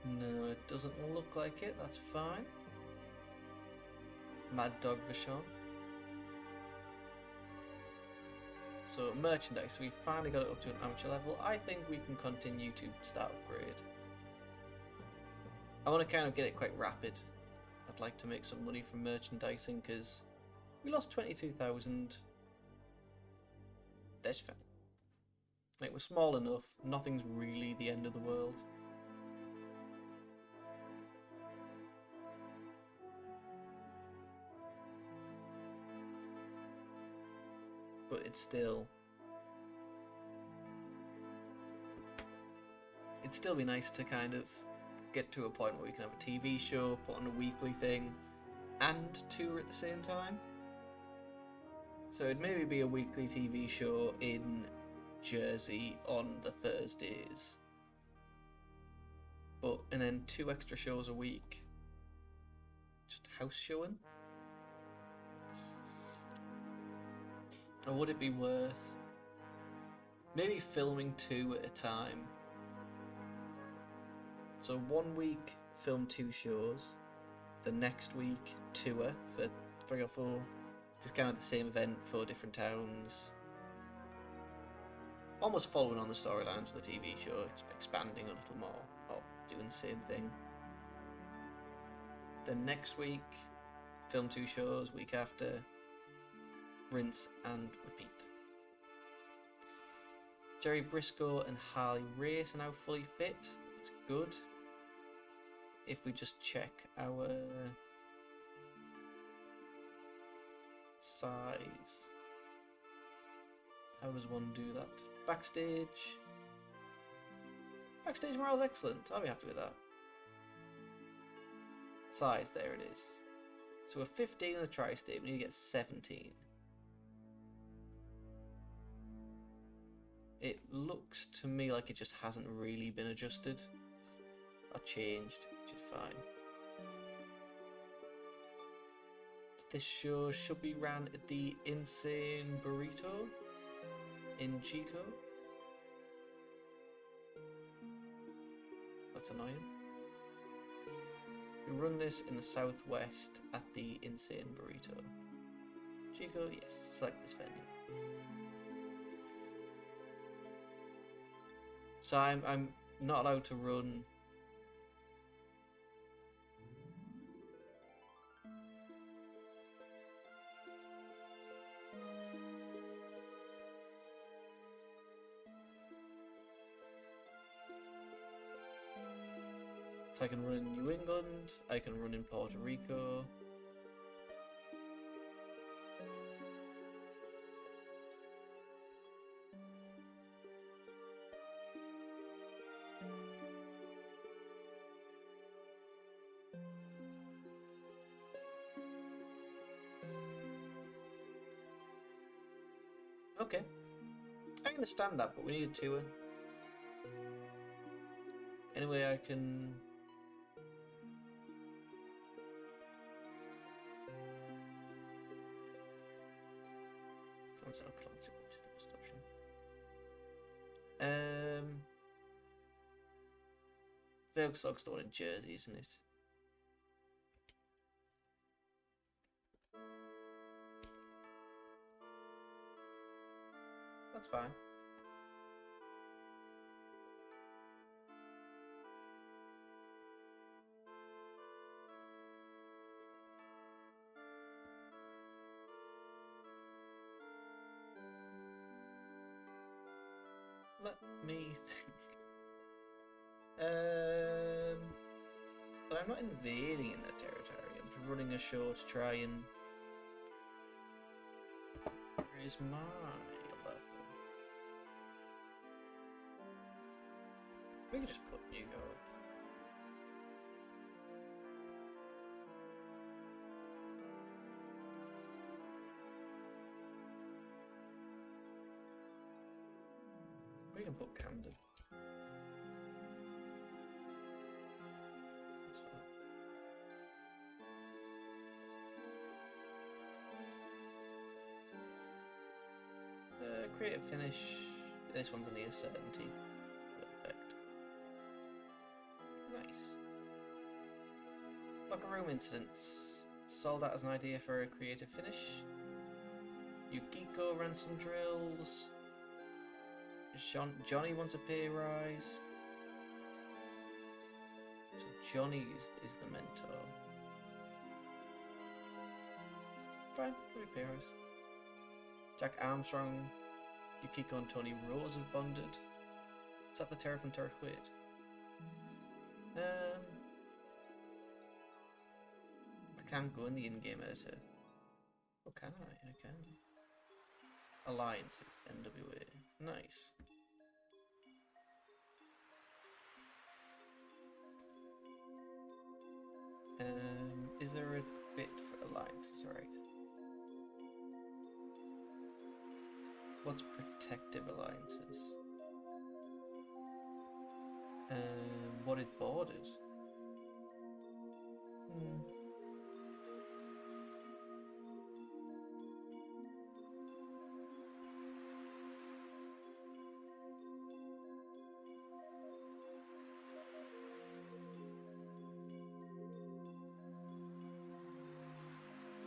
No, it doesn't look like it. That's fine. Mad Dog Vachon. So merchandise, so we finally got it up to an amateur level. I think we can continue to start upgrade. I want to kind of get it quite rapid. I'd like to make some money from merchandising because we lost 22,000. That's fine. Like, we're small enough, nothing's really the end of the world. But it'd still be nice to kind of get to a point where we can have a TV show, put on a weekly thing, and tour at the same time. So it'd maybe be a weekly TV show in Jersey on the Thursdays, and then 2 extra shows a week, just house showing. Or would it be worth maybe filming 2 at a time? So 1 week film 2 shows, the next week tour for 3 or 4, just kind of the same event, 4 different towns. Almost following on the storylines of the TV show, expanding a little more, or doing the same thing. Then next week, film 2 shows, week after, rinse and repeat. Jerry Briscoe and Harley Race are now fully fit. It's good. If we just check our size. How does one do that? Backstage. Backstage morale's excellent. I'll be happy with that. Size, there it is. So we're 15 in the tri-state, we need to get 17. It looks to me like it just hasn't really been adjusted or changed, which is fine. This show should be ran at the Insane Burrito in Chico. That's annoying. We run this in the southwest at the Insane Burrito. Chico, yes, select this venue. So I'm not allowed to run. So I can run in New England, I can run in Puerto Rico. Okay, I understand that, but we need a tour. Anyway, I can. What's that clock? What's the best option? The Oak store in Jersey, isn't it? That's fine. Let me think. But I'm not invading in that territory. I'm just running a show to try and raise my level. We could just put New York. We can put Camden. That's fine. Creative finish. This one's only a certainty. Perfect. Nice. Locker room incidents. Sold that as an idea for a creative finish. Yukiko ran some drills. Johnny wants a pay rise. So Johnny is the mentor. Fine, give me pay rise. Jack Armstrong, Yukiko and Tony Rose have bonded. Is that the Terra from Terra Quid? I can go in the in-game editor. Oh, can I? I can. Alliances, NWA. Nice. Is there a bit for alliances? Right. What's protective alliances? What is borders?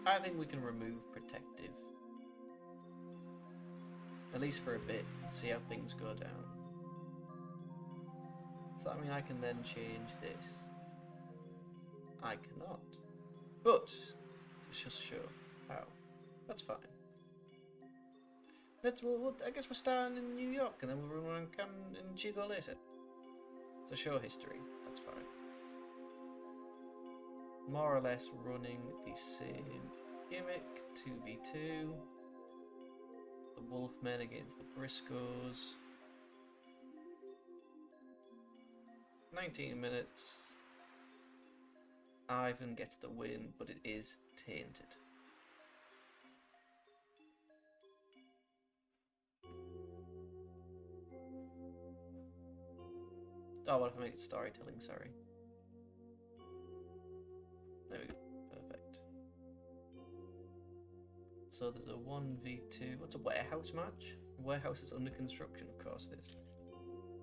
I think we can remove protective. At least for a bit, see how things go down. Does that mean I can then change this? I cannot. But, let's just show how. That's fine. I guess we're starting in New York and then we'll run around Camden and Chico later. So show history, that's fine. More or less running the same gimmick, 2v2. The Wolfmen against the Briscoes. 19 minutes. Ivan gets the win, but it is tainted. Oh, what if I make it storytelling? Sorry. There we go. Perfect. So there's a 1v2. What's a warehouse match? Warehouse is under construction, of course it is.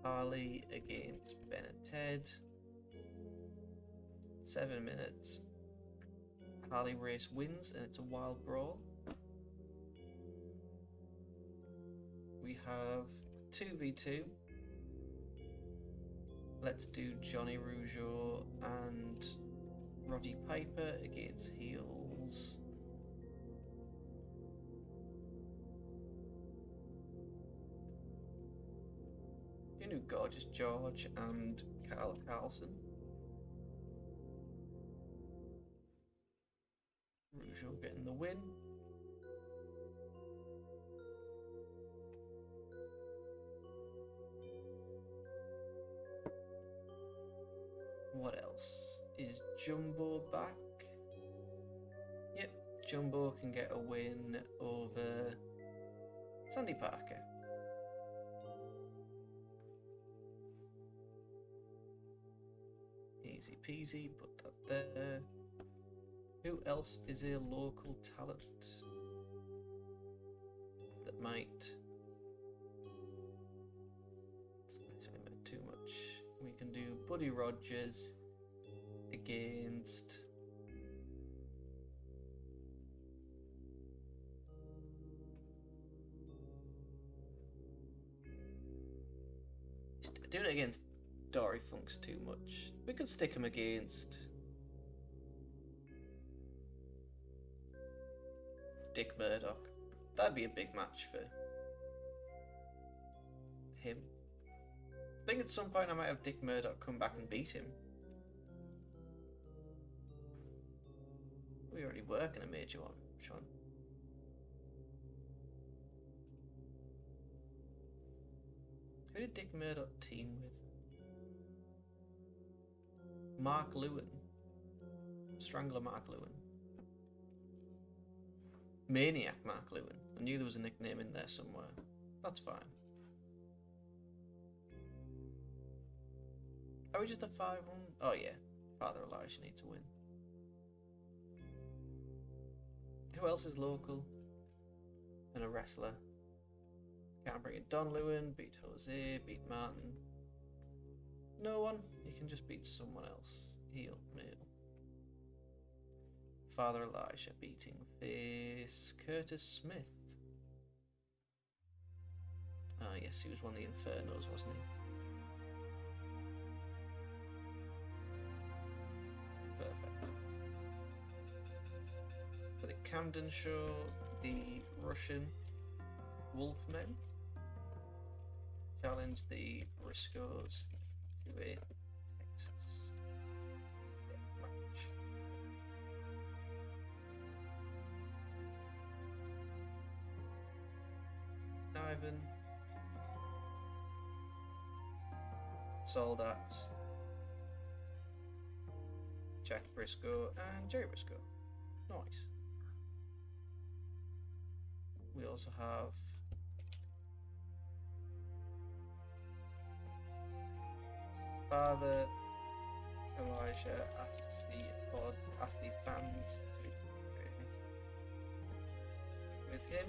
Harley against Ben and Ted. 7 minutes. Harley race wins and it's a wild brawl. We have 2v2. Let's do Johnny Rougeau and Roddy Piper against heels. You knew Gorgeous George and Carl Carlson. Rougeau getting the win. What else? Is Jumbo back? Yep, Jumbo can get a win over Sandy Parker. Easy peasy, put that there. Who else is a local talent that might... Let's not make too much. We can do Buddy Rogers against... Doing it against Dory Funk's too much. We could stick him against Dick Murdoch. That'd be a big match for him. I think at some point I might have Dick Murdoch come back and beat him. We already work in a major one. Which one? Who did Dick Murdoch team with? Mark Lewin. Strangler Mark Lewin. Maniac Mark Lewin. I knew there was a nickname in there somewhere. That's fine. Are we just a 5-1? Oh yeah. Father Elijah needs to win. Who else is local? And a wrestler. Can't bring in Don Lewin, beat Jose, beat Martin. No one. You can just beat someone else. Heel, male. Father Elijah beating face Curtis Smith. Ah, yes, he was one of the Infernos, wasn't he? Perfect. For the Camden show, the Russian Wolfmen challenge the Briscoes to a Texas match. Ivan, Soldat, Jack Briscoe, and Jerry Briscoe. Nice. We also have Father Elijah asks the fans to pray with him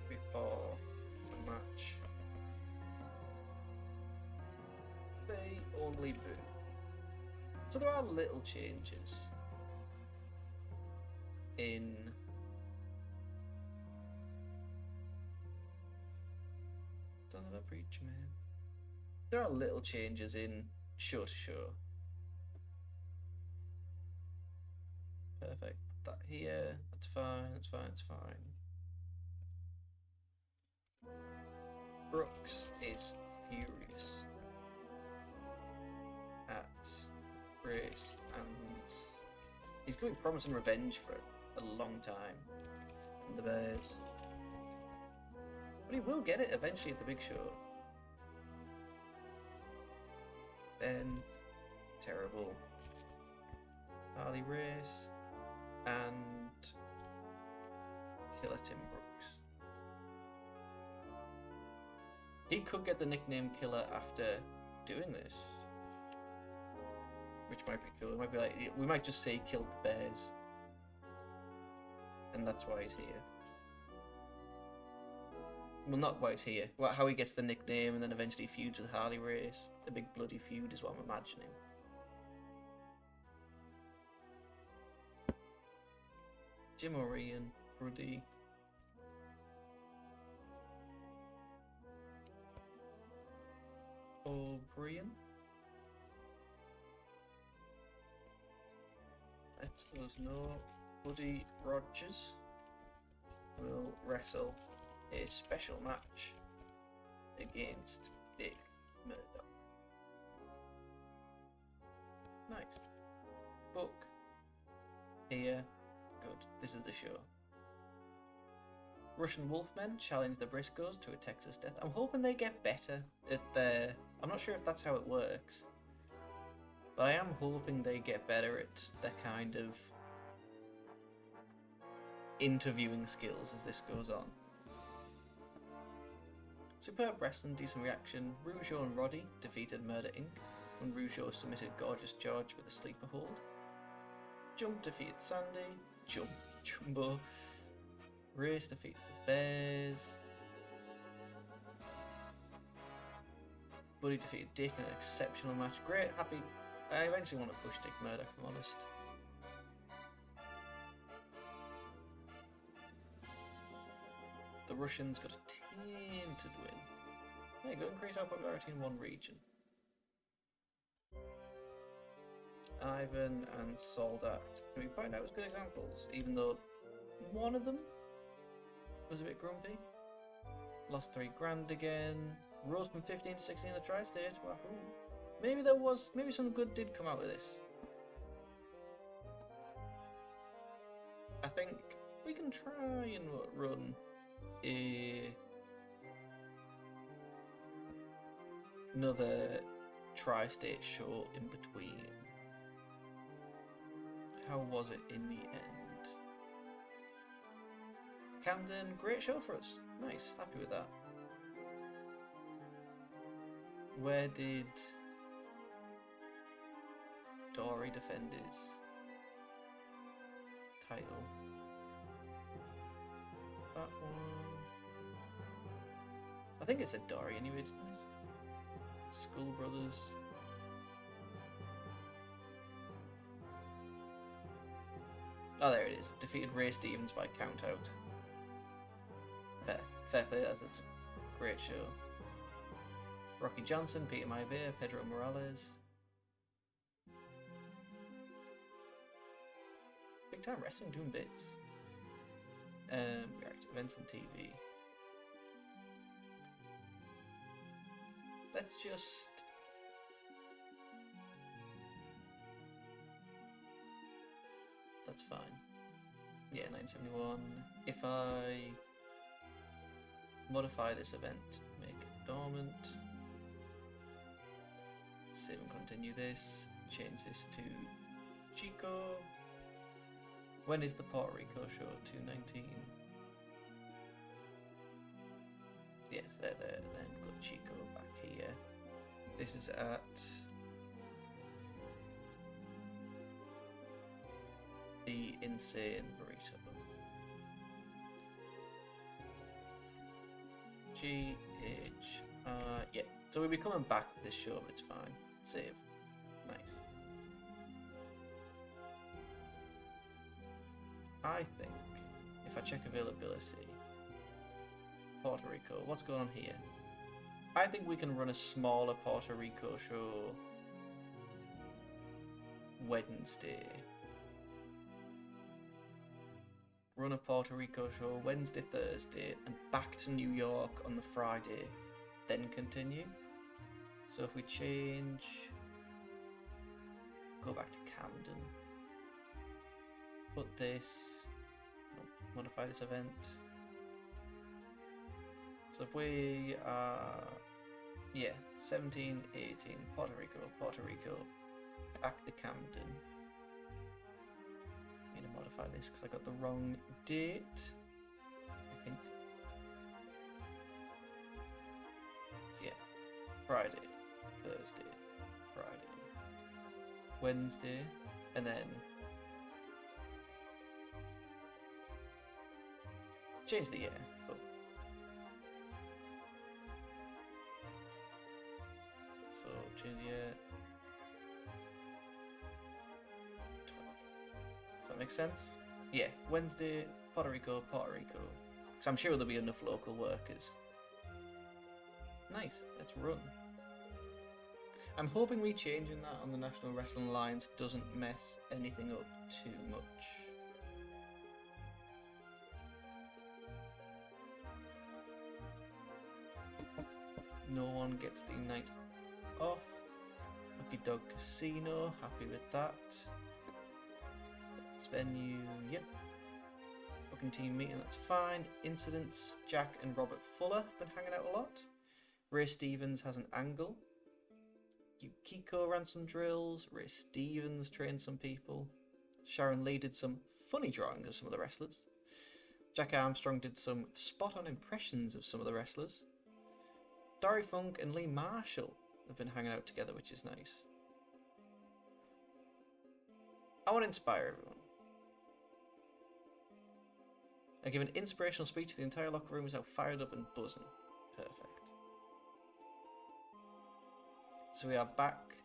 before the match. They only boo. So there are little changes in Son of a Preacher Man. There are little changes in show to show. Perfect. Put that here. That's fine. That's fine. That's fine. Brooks is furious at Grace, and he's going promising revenge for a long time. And the Bears. But he will get it eventually at the big show. Ben, terrible. Harley Race, and Killer Tim Brooks. He could get the nickname Killer after doing this, which might be cool. It might be like, we might just say killed the Bears, and that's why he's here. Well, not why he's here. Well, how he gets the nickname and then eventually feuds with Harley Race. The big bloody feud is what I'm imagining. Jim O'Ryan, Brody. O'Brien. Suppose no. Buddy Rogers will wrestle a special match against Dick Murdoch. Nice. Book. Here. Good. This is the show. Russian Wolfmen challenge the Briscoes to a Texas death. I'm hoping they get better at their... I'm not sure if that's how it works. But I am hoping they get better at their kind of interviewing skills as this goes on. Superb wrestling, decent reaction. Rougeau and Roddy defeated Murder Inc. when Rougeau submitted Gorgeous George with a sleeper hold. Jump defeated Sandy. Jumbo. Race defeated the Bears. Buddy defeated Dick in an exceptional match. Great, happy. I eventually want to push Dick Murdoch, if I'm honest. The Russians got a tainted win. There you go, increase our popularity in one region. Ivan and Soldat can we point out as good examples, even though one of them was a bit grumpy. Lost $3,000 again. Rose from 15 to 16 in the tri-state. Wahoo. Maybe some good did come out of this. I think we can try and run another tri-state show in between. How was it in the end? Camden, great show for us. Nice, happy with that. Where did Dory defend his title? That one. I think it said Dory anyway, didn't it? School Brothers. Oh, there it is. Defeated Ray Stevens by count out. Fair play, that's a great show. Rocky Johnson, Peter Maivia, Pedro Morales. Big time wrestling doing bits. Right, events and TV. Let's just... That's fine. Yeah, 971. If I modify this event, make it dormant. Save and continue this. Change this to Chico. When is the Puerto Rico show? 219. Yes, there. Then got Chico back here. This is at the Insane Burrito. Yeah. So we'll be coming back to this show, but it's fine. Save. Nice. I think if I check availability, Puerto Rico, what's going on here? I think we can run a smaller Puerto Rico show Wednesday. Run a Puerto Rico show Wednesday, Thursday, and back to New York on the Friday, then continue. So if we change, go back to Camden, put this, modify this event. So if we are, 17, 18, Puerto Rico, back to Camden. I'm going to modify this because I got the wrong date, I think. So yeah, Friday, Thursday, Friday, Wednesday, and then change the year. Oh. So change the year. Does that make sense? Yeah, Wednesday, Puerto Rico. Because I'm sure there'll be enough local workers. Nice, let's run. I'm hoping me changing that on the National Wrestling Alliance doesn't mess anything up too much. No one gets the night off. Lucky Dog Casino, happy with that. This venue, yep. Booking team meeting, that's fine. Incidents, Jack and Robert Fuller have been hanging out a lot. Ray Stevens has an angle. Yukiko ran some drills. Ray Stevens trained some people. Sharon Lee did some funny drawings of some of the wrestlers. Jack Armstrong did some spot-on impressions of some of the wrestlers. Dory Funk and Lee Marshall have been hanging out together, which is nice. I want to inspire everyone. I give an inspirational speech to the entire locker room is how fired up and buzzing. Perfect. So we are back,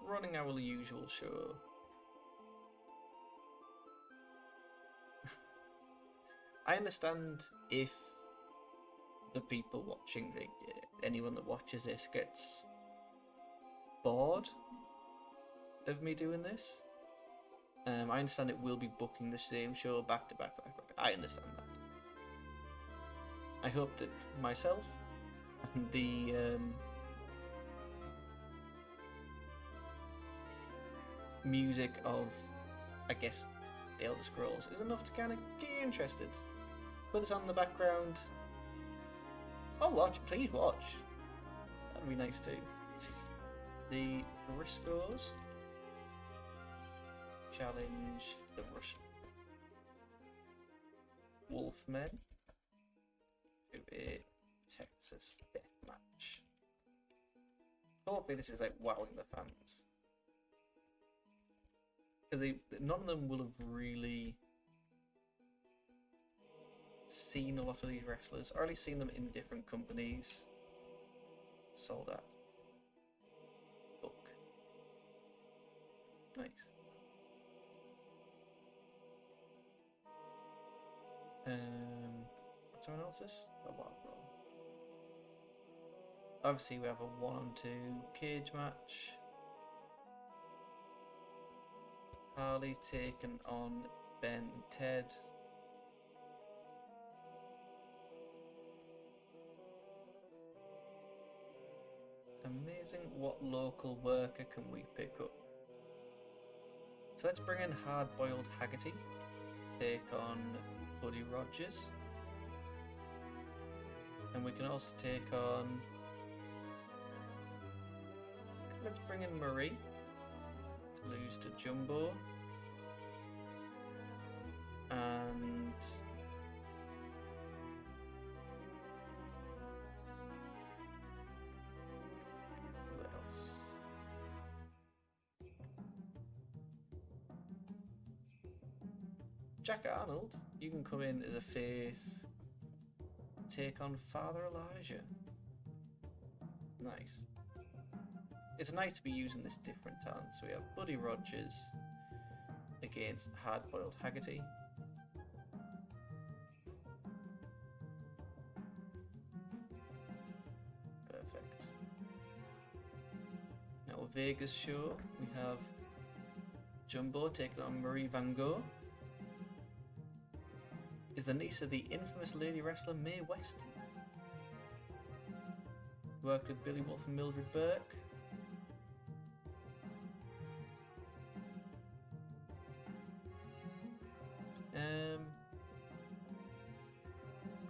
running our usual show. I understand if the people watching, anyone that watches this gets bored of me doing this. I understand it will be booking the same show back to back. I understand that. I hope that myself and the music of, I guess, the Elder Scrolls is enough to kind of get you interested. Put this on in the background. Oh, watch! Please watch. That'd be nice too. The Briscoes challenge the Russian Wolfmen to a Texas death match. Hopefully, this is like wowing the fans. Because none of them will have really seen a lot of these wrestlers, or at least seen them in different companies. Sold that. Book. Nice. What's our analysis? A wild roll. Obviously, we have a 1-on-2 cage match. Harley taking on Ben and Ted. Amazing. What local worker can we pick up? So let's bring in Hard-Boiled Haggerty to take on Buddy Rogers. And we can also take on... Let's bring in Marie to lose to Jumbo. And... who else? Jack Arnold, you can come in as a face, take on Father Elijah. Nice. It's nice to be using this different talent. So we have Buddy Rogers against Hard-Boiled Haggerty. Perfect. Now Vegas show, we have Jumbo taking on Marie Van Gogh. Is the niece of the infamous lady wrestler Mae Weston. Worked with Billy Wolf and Mildred Burke.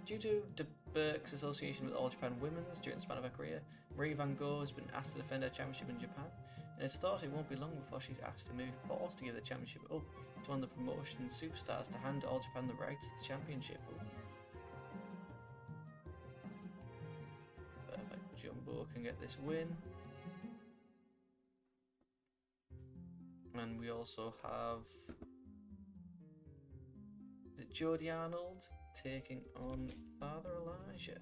Due to De Burke's association with All Japan Women's during the span of her career, Marie Van Gogh has been asked to defend her championship in Japan, and it's thought it won't be long before she's asked to maybe forced to give the championship up to one of the promotion's superstars to hand All Japan the rights to the championship. Perfect. Jumbo can get this win. And we also have Jody Arnold taking on Father Elijah.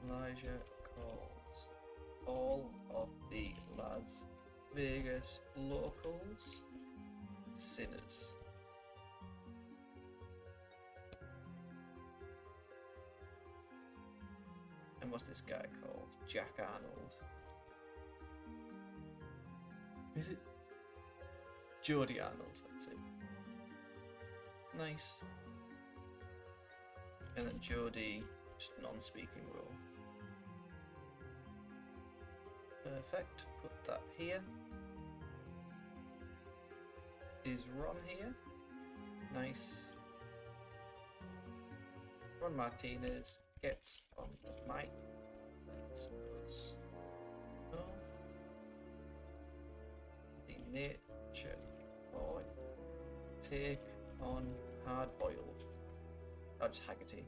Elijah calls all of the Las Vegas locals Sinners. And what's this guy called? Jack Arnold. Is it? Jodie Arnold, that's it. Nice. And then Jodie, just non-speaking role. Perfect. Put that here. Is Ron here? Nice. Ron Martinez gets on the mic. Let's us know the nature boy take on hard boiled. Oh, just Haggerty.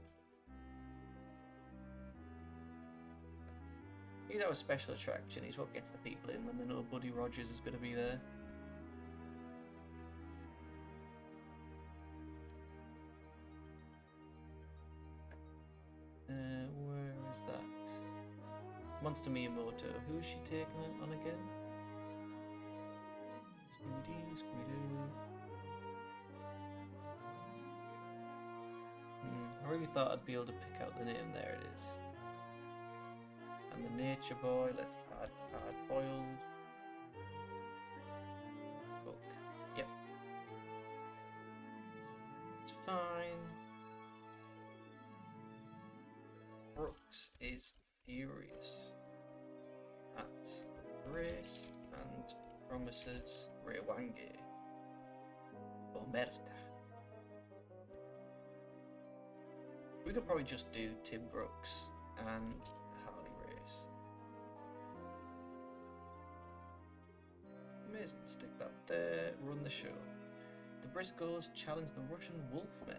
He's our special attraction. He's what gets the people in when they know Buddy Rogers is going to be there. Where is that? Monster Miyamoto. Who is she taking it on again? Scooby-Doo, Scooby-Doo. I really thought I'd be able to pick out the name. There it is. And the Nature Boy. Let's add hard boiled. Book. Yep. It's fine. Brooks is furious at Grace and promises Rewange Omerta. We could probably just do Tim Brooks and Harley Race. Amazing, stick that there, run the show. The Briscoes challenge the Russian Wolfmen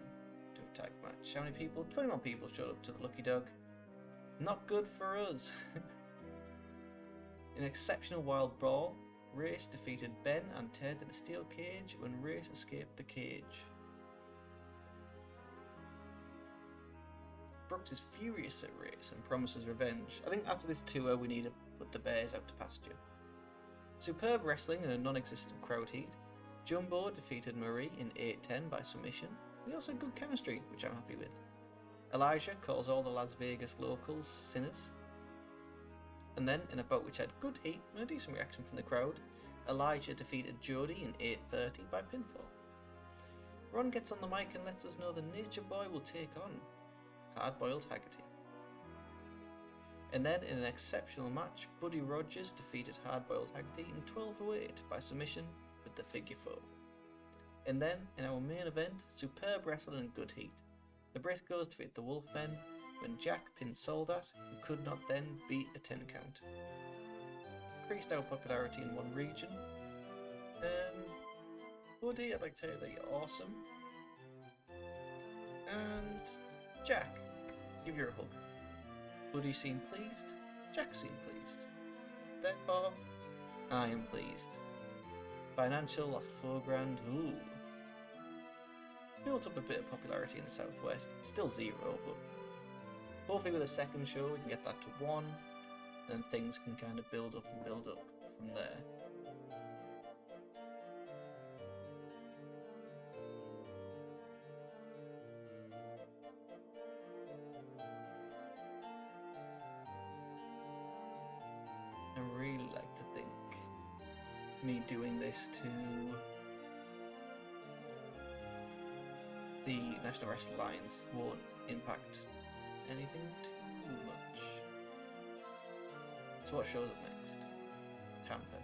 to a tag match. How many people? 21 people showed up to the Lucky Dog. Not good for us. In an exceptional wild brawl, Race defeated Ben and Ted in a steel cage when Race escaped the cage. Brooks is furious at Race and promises revenge. I think after this tour we need to put the bears out to pasture. Superb wrestling in a non-existent crowd heat. Jumbo defeated Marie in 8-10 by submission. They also had good chemistry, which I'm happy with. Elijah calls all the Las Vegas locals sinners. And then, in a bout which had good heat and a decent reaction from the crowd, Elijah defeated Jodie in 8:30 by pinfall. Ron gets on the mic and lets us know the Nature Boy will take on Hard-Boiled Haggerty. And then, in an exceptional match, Buddy Rogers defeated Hard-Boiled Haggerty in 12:08 by submission with the figure four. And then, in our main event, superb wrestling and good heat. The Briscoes defeat the Wolfmen when Jack pinned Soldat, who could not then beat a 10 count. Increased our popularity in one region. Buddy, I'd like to tell you that you're awesome. And Jack, give you a hug. Buddy seemed pleased, Jack seemed pleased. Therefore, I am pleased. Financial lost $4,000, ooh. Built up a bit of popularity in the Southwest, still 0, but hopefully with a second show we can get that to 1, and things can kind of build up and build up from there. I really like to think me doing this to the National Wrestling Alliance won't impact anything too much. So what shows up next? Tampa.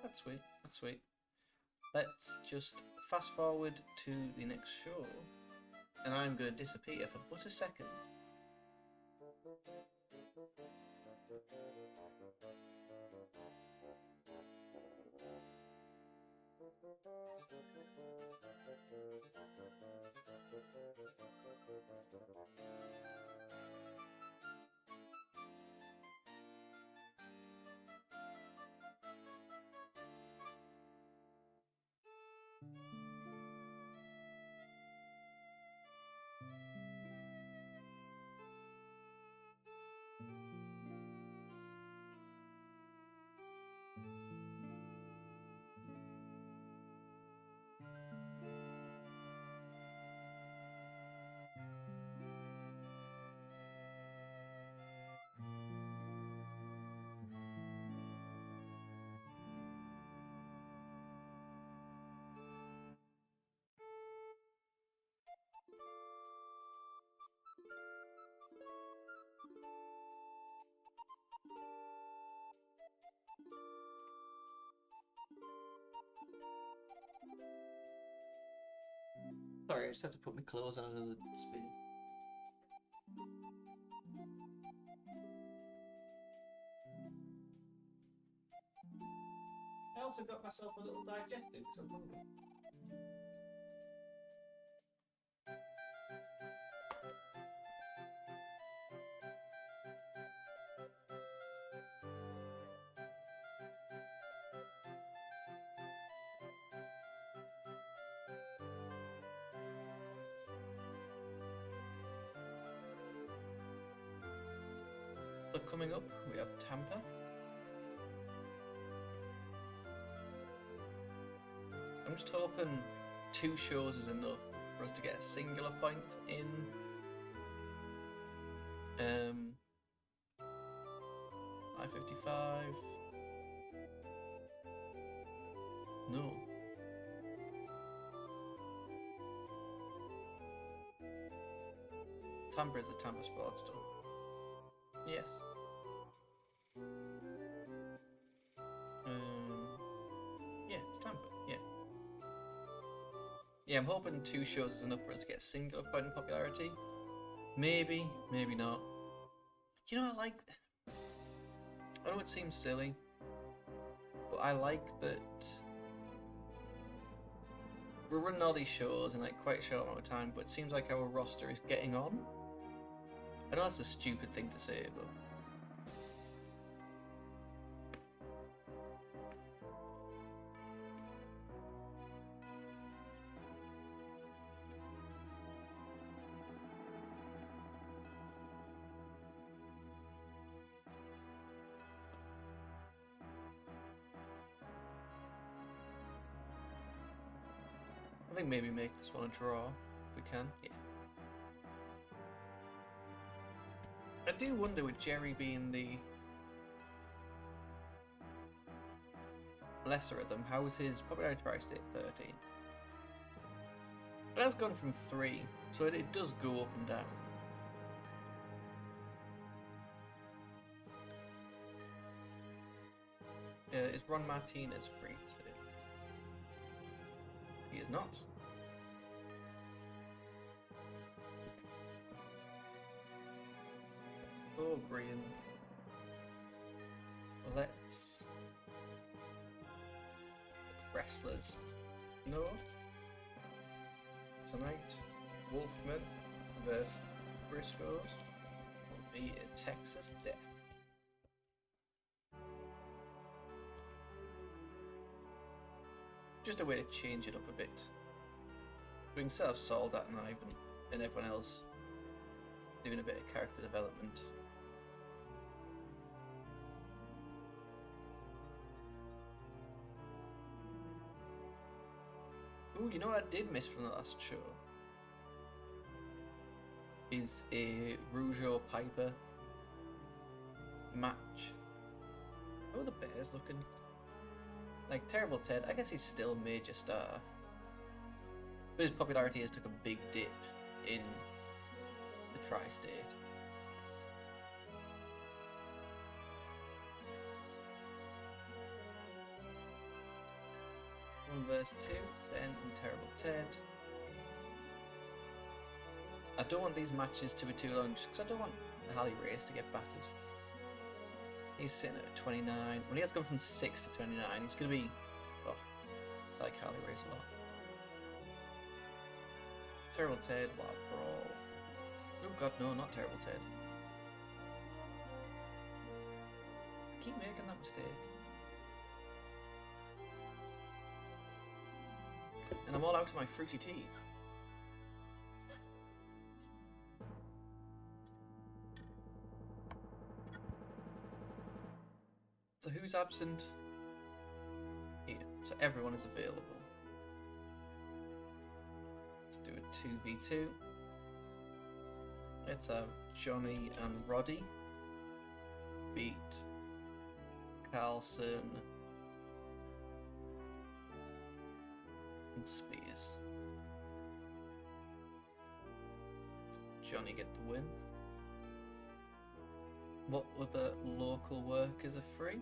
That's sweet, that's sweet. Let's just fast forward to the next show, and I'm going to disappear for but a second. Sorry, I just had to put my clothes on another spin. I also got myself a little digestive because I'm hungry. But coming up, we have Tampa. I'm just hoping 2 shows is enough for us to get a singular point in I-55. No. Tampa is a Tampa Sports Store. Yes. Yeah, it's Tampa. Yeah. Yeah, I'm hoping 2 shows is enough for us to get a singular point in popularity. Maybe, maybe not. You know, I know it seems silly, but I like that we're running all these shows in like quite a short amount of time, but it seems like our roster is getting on. I know that's a stupid thing to say, but I think maybe make this one a draw if we can. Yeah. I do wonder, with Jerry being the lesser of them, how is his popularity price at 13? It has gone from 3, so it does go up and down. Is Ron Martinez free today? He is not. Oh, Brian. Let's... wrestlers. No. Tonight, Wolfman vs. Briscoes will be a Texas Death. Just a way to change it up a bit. We can still have Soldat and Ivan and everyone else doing a bit of character development. Ooh, you know what I did miss from the last show? Is a Rougeau Piper match. How are the Bears looking? Like, Terrible Ted, I guess he's still a major star. But his popularity has took a big dip in the tri-state. One verse 2, Ben and Terrible Ted. I don't want these matches to be too long just because I don't want Harley Race to get battered. He's sitting at 29. When he has gone from 6 to 29, he's going to be... Oh, I like Harley Race a lot. Terrible Ted, Wild Brawl. Oh god, no, not Terrible Ted. I keep making that mistake. And I'm all out of my fruity tea. So who's absent? Here. So everyone is available. Let's do a 2v2. Let's have Johnny and Roddy beat Carlson and Spears. Johnny get the win. What other local workers are free?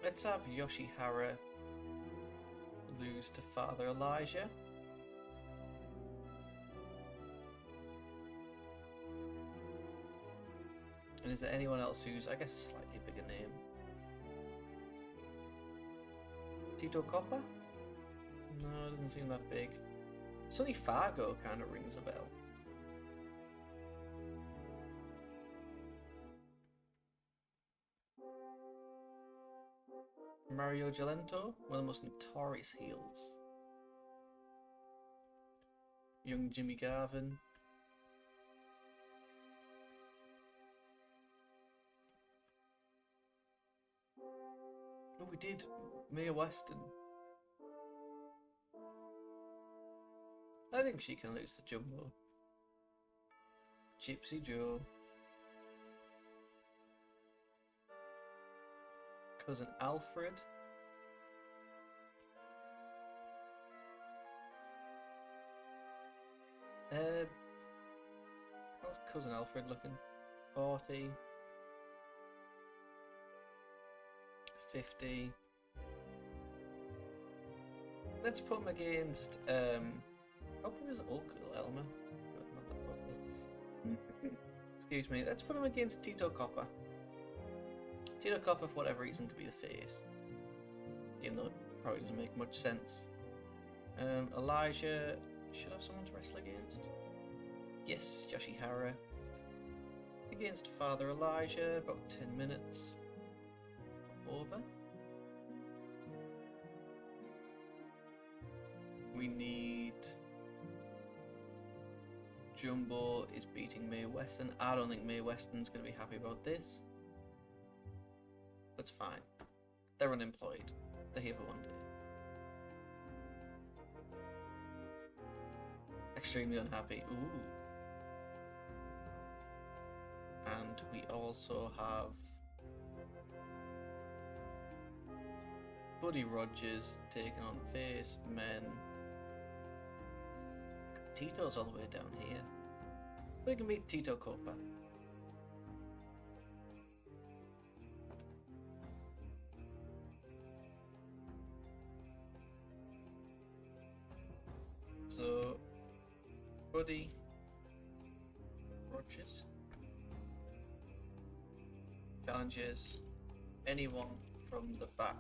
Let's have Yoshihara lose to Father Elijah. And is there anyone else who's, I guess, a slightly bigger name? Tito Copper? No, it doesn't seem that big. Sonny Fargo kind of rings a bell. Mario Gelento, one of the most notorious heels. Young Jimmy Garvin. Oh, we did Mae Weston. I think she can lose the Jumbo. Gypsy Joe. Cousin Alfred. How's Cousin Alfred looking? 40. 50. Let's put him against how big is Uncle Elmer? Excuse me, let's put him against Tito Copper. Tito Copper, for whatever reason, could be the face. Even though it probably doesn't make much sense. Elijah should have someone to wrestle against. Yes, Yoshihara. Against Father Elijah, about 10 minutes. Over. We need Jumbo is beating Mae Weston. I don't think Mae Weston's going to be happy about this. That's fine. They're unemployed. They're here for one day. Extremely unhappy. Ooh. And we also have Buddy Rogers taking on Face Men. Tito's all the way down here. We can meet Tito Copa. So, Buddy Rogers challenges anyone from the back.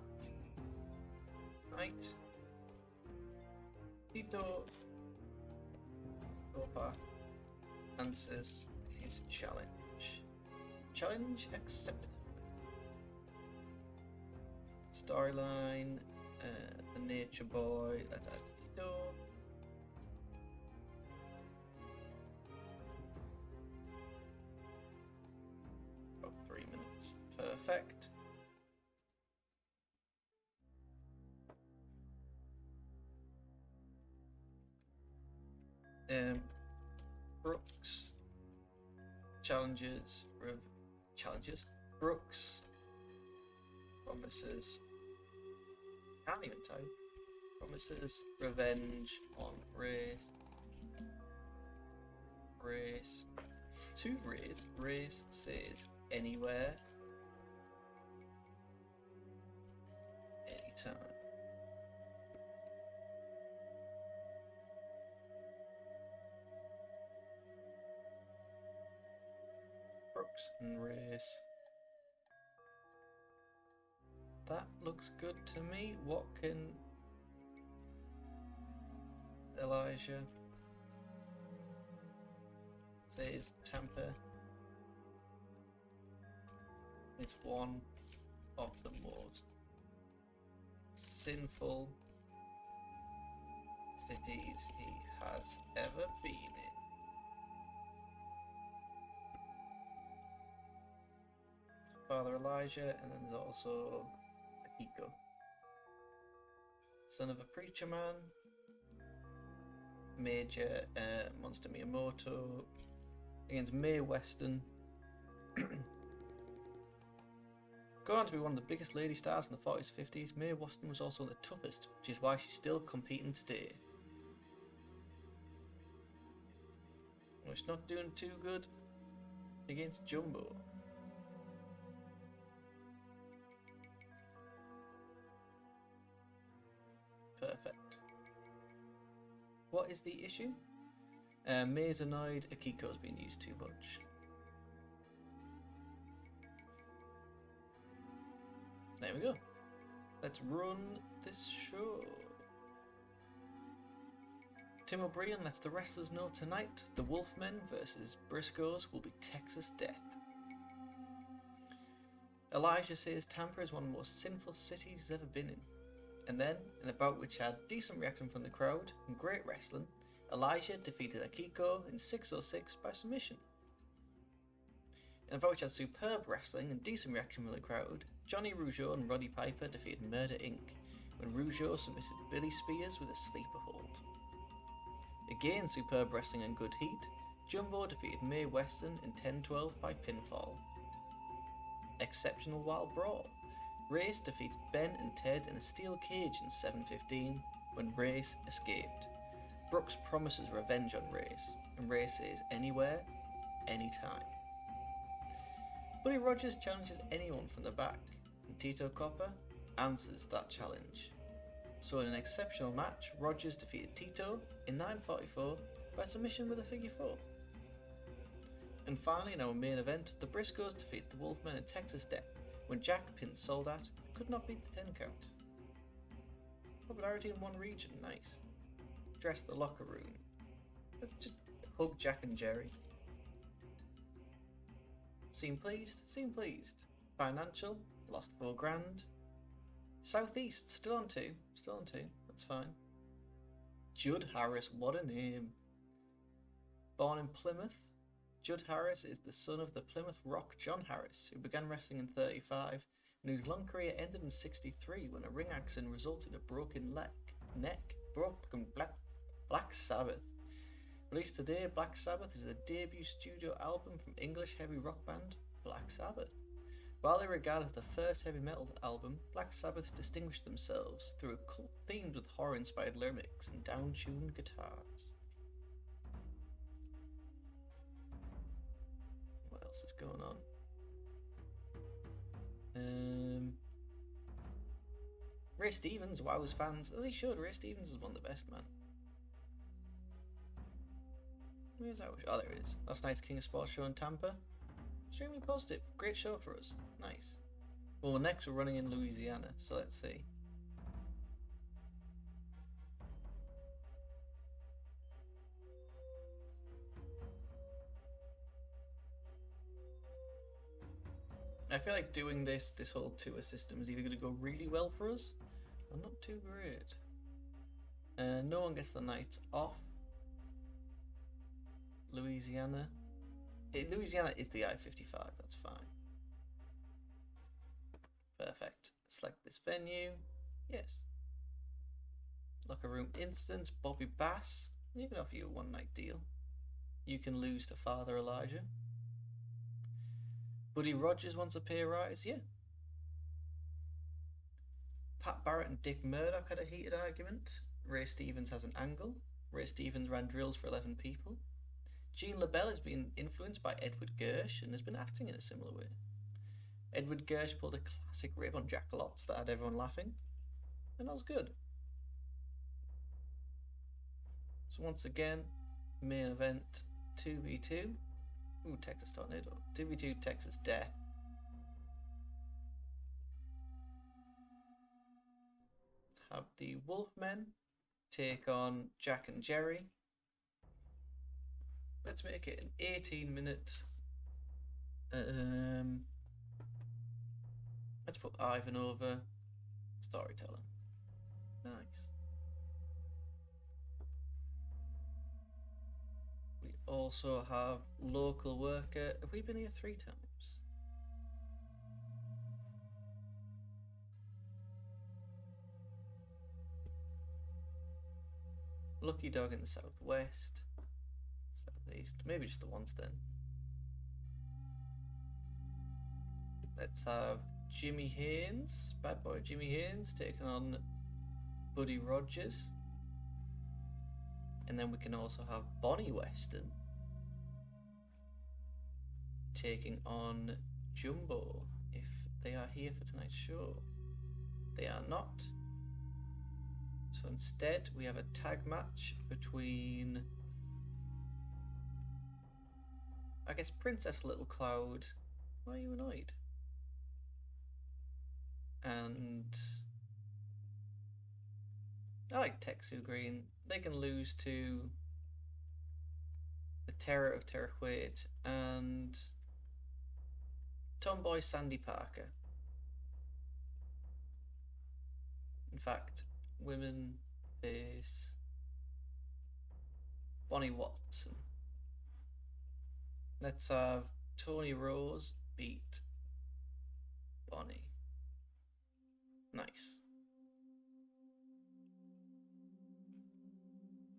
Right. Tito Copa answers his challenge. Challenge accepted. Storyline, the Nature Boy. Let's add Tito. About 3 minutes. Perfect. Brooks challenges. Brooks promises. Can't even type. Promises revenge on Race. To Race. Race says anywhere, anytime. Brooks and Race. That looks good to me. What can Elijah says Tampa? It's one of the most sinful cities he has ever been in. Father Elijah, and then there's also Akiko, son of a preacher man. Major Monster Miyamoto against Mae Weston. Going on to be one of the biggest lady stars in the 40s and 50s, Mae Weston was also the toughest, which is why she's still competing today. Well, she's not doing too good against Jumbo. Perfect. what is the issue? May's annoyed Akiko's being used too much. There we go. Let's run this show. Tim O'Brien lets the wrestlers know tonight the Wolfmen versus Briscoes will be Texas death. Elijah says Tampa is one of the most sinful cities he's ever been in. And then, in a bout which had decent reaction from the crowd and great wrestling, Elijah defeated Akiko in 606 by submission. In a bout which had superb wrestling and decent reaction from the crowd, Johnny Rougeau and Roddy Piper defeated Murder Inc. when Rougeau submitted Billy Spears with a sleeper hold. Again superb wrestling and good heat, Jumbo defeated Mae Weston in 10-12 by pinfall. Exceptional Wild Brawl. Race defeated Ben and Ted in a steel cage in 7:15 when Race escaped. Brooks promises revenge on Race, and Race says anywhere, anytime. Buddy Rogers challenges anyone from the back, and Tito Copper answers that challenge. So in an exceptional match, Rogers defeated Tito in 9:44 by submission with a figure 4. And finally, in our main event, the Briscoes defeat the Wolfmen in Texas Death when Jack pinned Soldat and could not beat the 10 count. Popularity in one region, nice. Dress the locker room. Let's just hug Jack and Jerry. Seem pleased? Seem pleased. Financial, lost $4,000. Southeast, still on 2. Still on 2, that's fine. Judd Harris, what a name. Born in Plymouth, Judd Harris is the son of the Plymouth Rock John Harris, who began wrestling in 35 and whose long career ended in 63 when a ring accident resulted in a broken neck. Broken Black Sabbath. Released today, Black Sabbath is the debut studio album from English heavy rock band Black Sabbath. While they regard as the first heavy metal album, Black Sabbath distinguished themselves through a cult themed with horror-inspired lyrics and down-tuned guitars. What else is going on? Ray Stevens wows fans, as he should. Ray Stevens is one of the best, man. Where's that? Oh, there it is. Last night's King of Sports show in Tampa. Extremely positive. Great show for us. Nice. Well, next we're running in Louisiana, so let's see. I feel like doing this whole tour system is either going to go really well for us or not too great. No one gets the night off. Louisiana. Louisiana is the I-55, that's fine. Perfect. Select this venue. Yes. Locker room instance. Bobby Bass. You can offer you a one-night deal. You can lose to Father Elijah. Buddy Rogers wants a pay rise. Yeah. Pat Barrett and Dick Murdoch had a heated argument. Ray Stevens has an angle. Ray Stevens ran drills for 11 people. Gene LaBelle has been influenced by Edward Gersh and has been acting in a similar way. Edward Gersh pulled a classic rib on Jack Lotz that had everyone laughing, and that was good. So once again, main event 2v2. Ooh, Texas Tornado. 2v2 Texas Death. Let's have the Wolfmen take on Jack and Jerry. Let's make it an 18-minute. Let's put Ivan over storytelling. Nice. We also have local worker. Have we been here 3 times? Lucky Dog in the southwest. Southeast. Maybe just the once then. Let's have Jimmy Haynes, bad boy Jimmy Haynes, taking on Buddy Rogers. And then we can also have Bonnie Weston taking on Jumbo if they are here for tonight's show. They are not. So instead, we have a tag match between, I guess, Princess Little Cloud. Why are you annoyed? And I like Texu Green. They can lose to the Terror of Terraquate and Tomboy Sandy Parker. In fact, women face Bonnie Watson. Let's have Tony Rose beat Bonnie. Nice.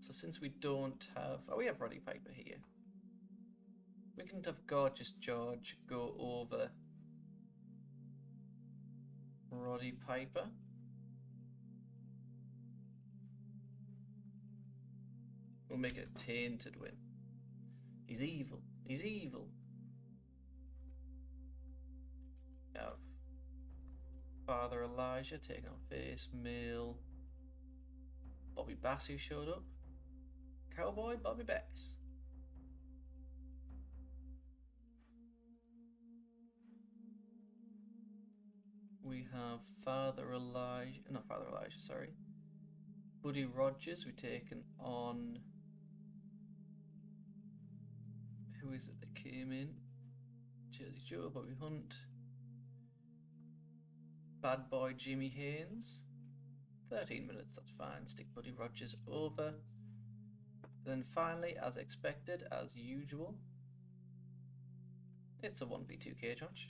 So since we don't have... Oh, we have Roddy Piper here. We can have Gorgeous George go over Roddy Piper. We'll make it a tainted win. He's evil. He's evil. We have Father Elijah taking on face male Bobby Bass, who showed up. Cowboy Bobby Bass. We have not Father Elijah, sorry. Buddy Rogers, we've taken on... Who is it that came in? Jersey Joe, Bobby Hunt. Bad Boy Jimmy Haynes. 13 minutes, that's fine. Stick Buddy Rogers over. Then finally, as expected, as usual, it's a 1v2 cage match.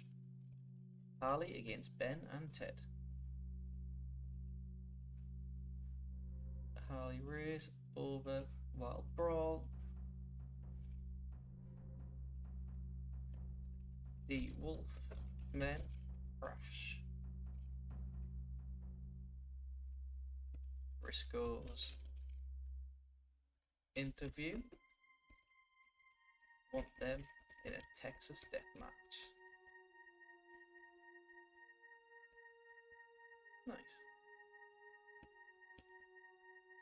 Harley against Ben and Ted. Harley race over Wild Brawl. The Wolf Men crash. Briscoe's interview. Want them in a Texas death match. Nice.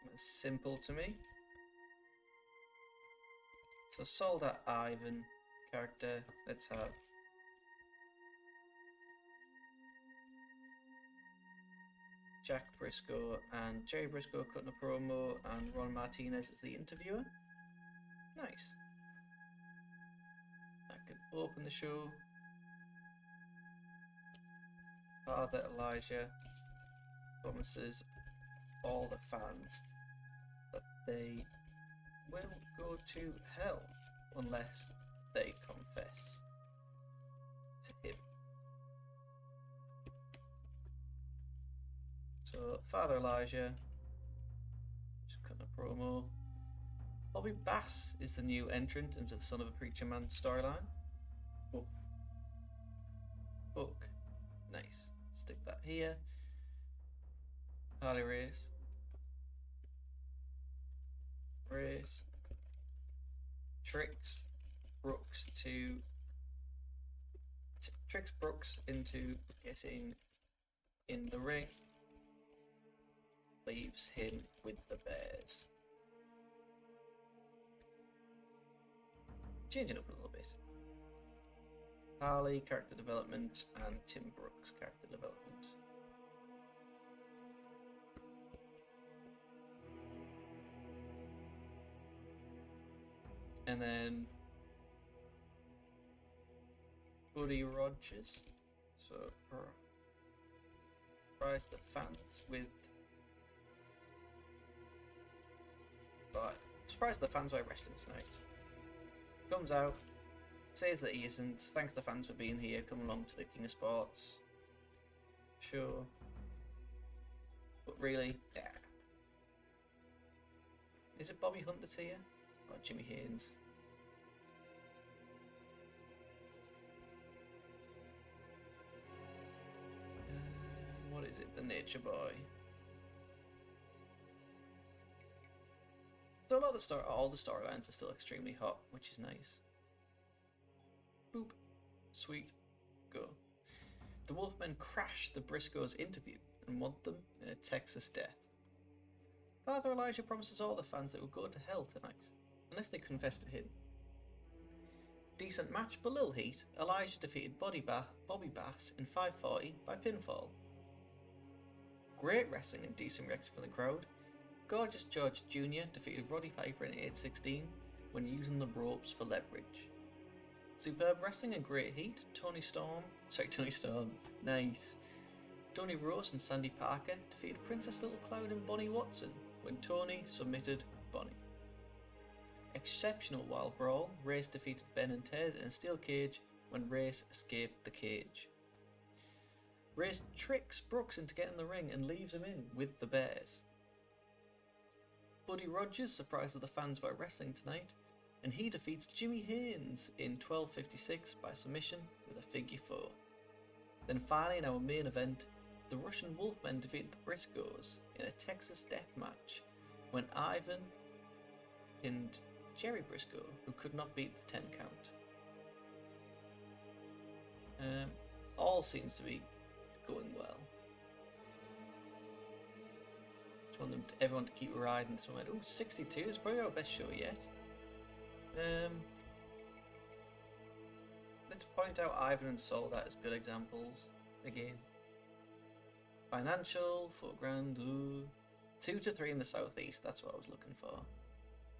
That's simple to me. So Soldier Ivan character, let's have Jack Briscoe and Jerry Briscoe cutting a promo and Ron Martinez as the interviewer. Nice. That could open the show. Father Elijah promises all the fans that they will go to hell unless they confess to him. So Father Elijah just cutting a promo. Bobby Bass is the new entrant into the Son of a Preacher Man storyline. Book. Nice. Stick that here. Harley race. Race. Tricks Brooks into getting in the ring. Leaves him with the Bears. Changing up a little bit. Harley character development and Tim Brooks character development. And then Buddy Rogers. So surprise the fans with surprise the fans by wrestling tonight. Comes out, says that he isn't. Thanks the fans for being here. Come along to the King of Sports. Sure. But really, yeah. Is it Bobby Hunt that's here? Or Jimmy Haynes? What is it? The Nature Boy. So a lot of all the storylines are still extremely hot, which is nice. Boop. Sweet. Go. The Wolfmen crash the Briscoes' interview and want them in a Texas death. Father Elijah promises all the fans they will go to hell tonight, unless they confess to him. Decent match, but little heat. Elijah defeated Bobby Bass in 5:40 by pinfall. Great wrestling and decent reaction from the crowd. Gorgeous George Jr. defeated Roddy Piper in 8:16 when using the ropes for leverage. Superb wrestling and great heat. Tony Storm, nice. Tony Rose and Sandy Parker defeated Princess Little Cloud and Bonnie Watson when Tony submitted Bonnie. Exceptional wild brawl. Race defeated Ben and Ted in a steel cage when Race escaped the cage. Race tricks Brooks into getting in the ring and leaves him in with the Bears. Buddy Rogers surprises the fans by wrestling tonight, and he defeats Jimmy Haynes in 12:56 by submission with a figure 4. Then finally in our main event, the Russian Wolfmen defeated the Briscoes in a Texas death match when Ivan pinned Jerry Briscoe, who could not beat the 10 count. All seems to be going well. Just want everyone to keep riding somewhere. Oh, 62 is probably our best show yet. Let's point out Ivan and Soldat as good examples again. Financial, $4,000. 2 to 3 in the southeast. That's what I was looking for.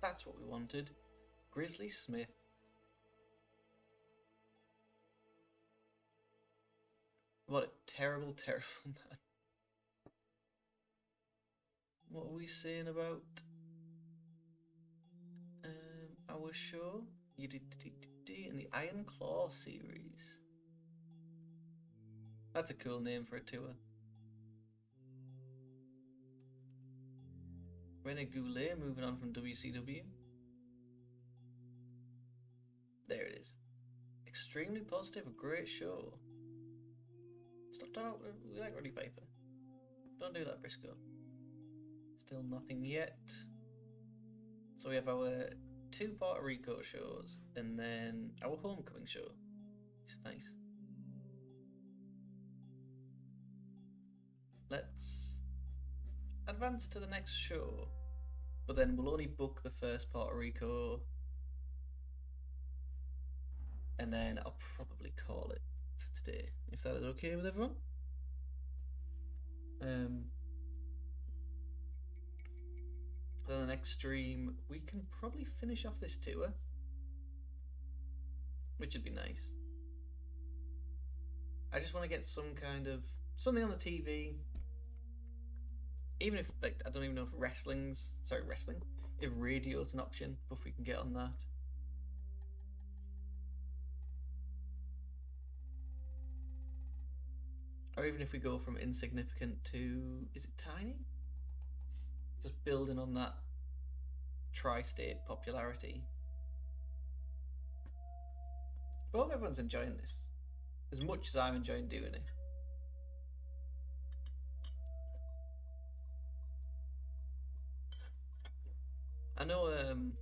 That's what we wanted. Grizzly Smith. What a terrible, terrible man. What are we saying about our show? You did in the Iron Claw series. That's a cool name for a tour. Rene Goulet moving on from WCW. There it is. Extremely positive, a great show. Stop talking. We like Roddy Piper. Don't do that, Briscoe. Still nothing yet. So we have our 2 Puerto Rico shows and then our homecoming show. Which is nice. Let's advance to the next show. But then we'll only book the first Puerto Rico. And then I'll probably call it for today, if that is okay with everyone. Then the next stream, we can probably finish off this tour, which would be nice. I just want to get some kind of something on the TV, even if like I don't even know if if radio's an option, but if we can get on that. Or even if we go from insignificant to, is it tiny? Just building on that tri-state popularity. But I hope everyone's enjoying this as much as I'm enjoying doing it. I know I don't know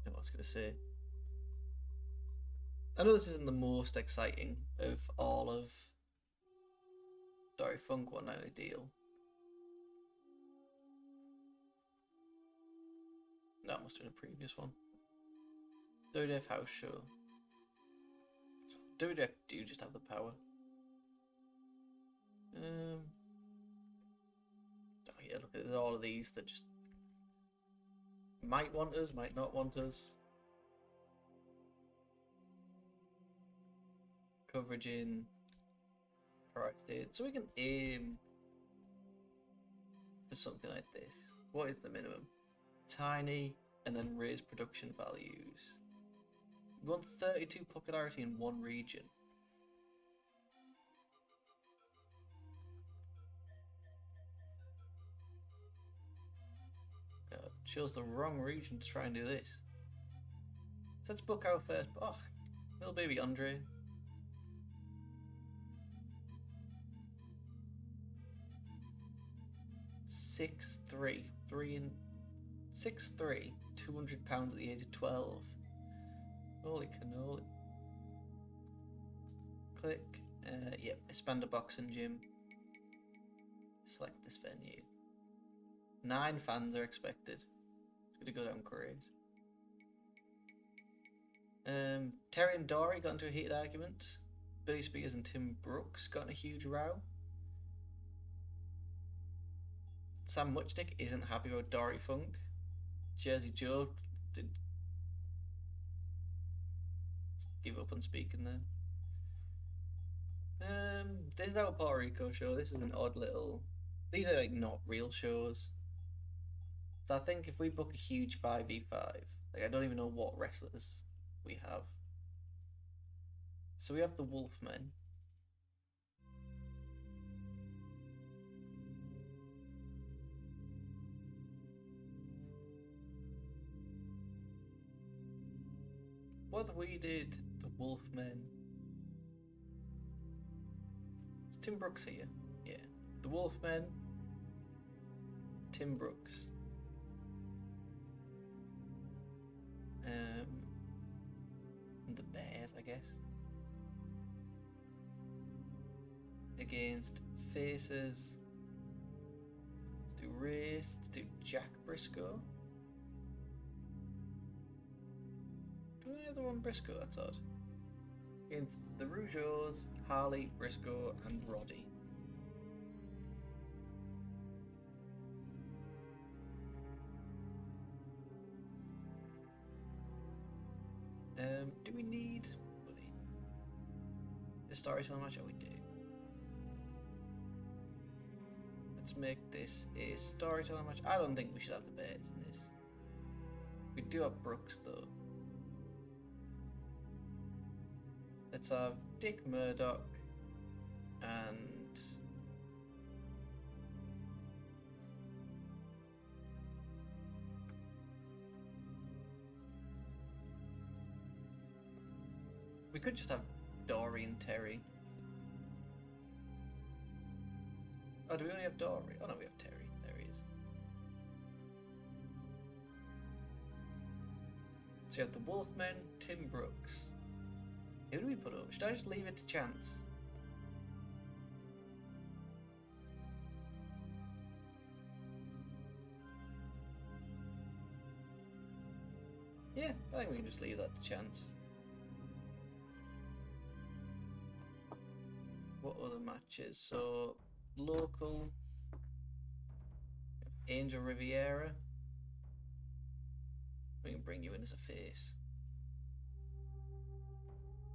what I was going to say. I know this isn't the most exciting of all of Dory Funk One Night Deal. That must have been a previous one. WWF House Show. So WWF do just have the power. Oh yeah, look at all of these that just might want us, might not want us. Coverage in Pride State. So we can aim for something like this. What is the minimum? Tiny, and then raise production values. We want 32 popularity in one region. Chose the wrong region to try and do this. So let's book our first. Oh, little baby Andre. £6'3", 200 at the age of 12. Holy cannoli. Click. Yep, expand a boxing gym. select this venue. 9 fans are expected. It's going to go down great. Terry and Dory got into a heated argument. Billy Spears and Tim Brooks got in a huge row. Sam Muchnick isn't happy about Dory Funk. Jersey Joe did give up on speaking there. This is our Puerto Rico show. This is an odd little... These are like not real shows. So I think if we book a huge 5v5, like I don't even know what wrestlers we have. So we have the Wolfmen. What if we did the Wolfmen? Is Tim Brooks here? Yeah. The Wolfmen, Tim Brooks. And the Bears, I guess. Against faces. Let's do Race. Let's do Jack Briscoe. Do we have the one Briscoe? That's odd. Against the Rougeaus, Harley, Briscoe, and Roddy. Do we need a storytelling match? Oh, we do. Let's make this a storytelling match. I don't think we should have the Bears in this. We do have Brooks though. Let's have Dick Murdoch and we could just have Dory and Terry. Oh, do we only have Dory? Oh no, we have Terry. There he is. So you have the Wolfmen, Tim Brooks. Who do we put up? Should I just leave it to chance? Yeah, I think we can just leave that to chance. What other matches? So, local. Angel Riviera. We can bring you in as a face.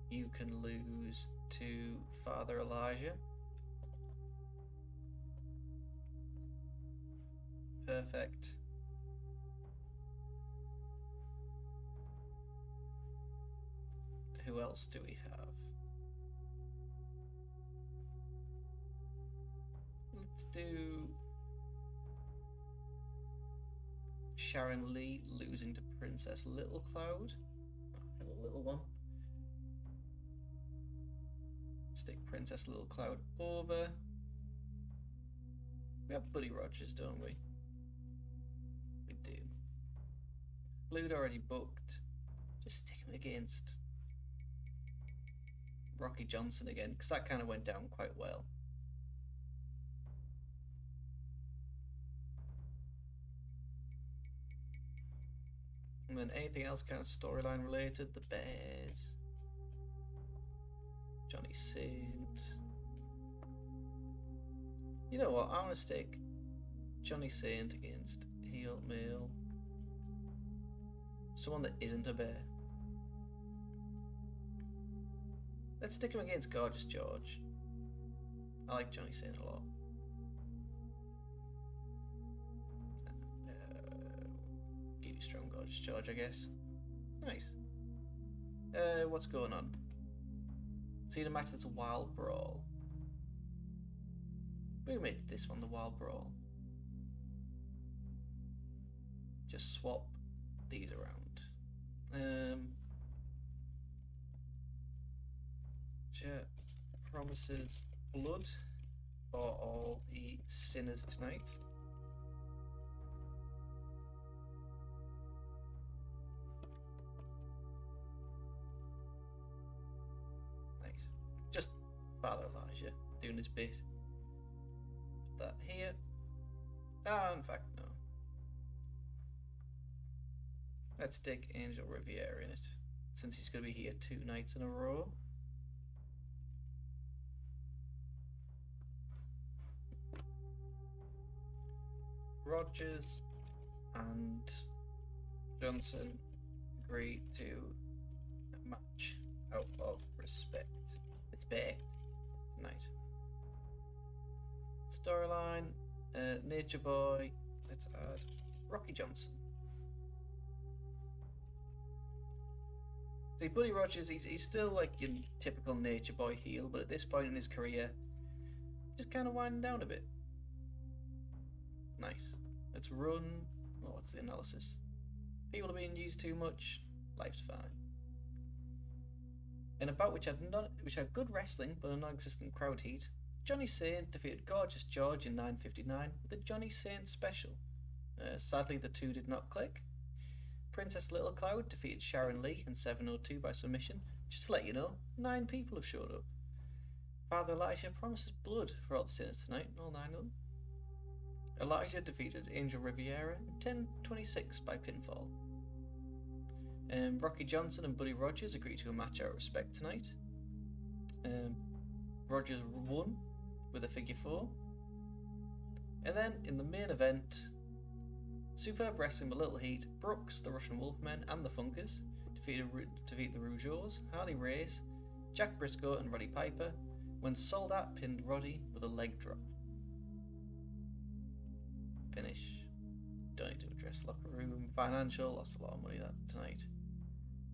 You can lose to Father Elijah. Perfect. Who else do we have? Let's do Sharon Lee losing to Princess Little Cloud. Hello, little one. Stick Princess Little Cloud over. We have Buddy Rogers, don't we? We do. Blue'd already booked. Just stick him against Rocky Johnson again, because that kind of went down quite well. And then anything else kind of storyline related? The Bears. Johnny Saint. You know what? I'm going to stick Johnny Saint against heel male. Someone that isn't a bear. Let's stick him against Gorgeous George. I like Johnny Saint a lot. Give you strong Gorgeous George, I guess. Nice. What's going on? See the match that's a wild brawl. We made this one the wild brawl. Just swap these around. Jet promises blood for all the sinners tonight. Nice. Just Father Elijah doing his bit. that here. Ah, in fact, no. Let's stick Angel Riviera in it, since he's going to be here 2 nights in a row. Rogers and Johnson agree to a match out of respect. It's baked tonight. Storyline, Nature Boy. Let's add Rocky Johnson. See, Buddy Rogers, he's still like your typical Nature Boy heel, but at this point in his career, just kind of winding down a bit. Nice. Let's run. Oh, what's the analysis? People are being used too much. Life's fine. In a bout which had good wrestling but a non-existent crowd heat, Johnny Saint defeated Gorgeous George in 9:59 with a Johnny Saint special. Sadly, the two did not click. Princess Little Cloud defeated Sharon Lee in 7:02 by submission. Just to let you know, 9 people have showed up. Father Elijah promises blood for all the sinners tonight, all 9 of them. Elijah defeated Angel Riviera in 10:26 by pinfall. Rocky Johnson and Buddy Rogers agreed to a match out of respect tonight. Rogers won with a figure 4. And then in the main event, Superb Wrestling with Little Heat, Brooks, the Russian Wolfmen, and the Funkers defeat the Rougeaus, Harley Race, Jack Briscoe, and Roddy Piper, when Soldat pinned Roddy with a leg drop. Finish. Don't need to address locker room. Financial, lost a lot of money that tonight.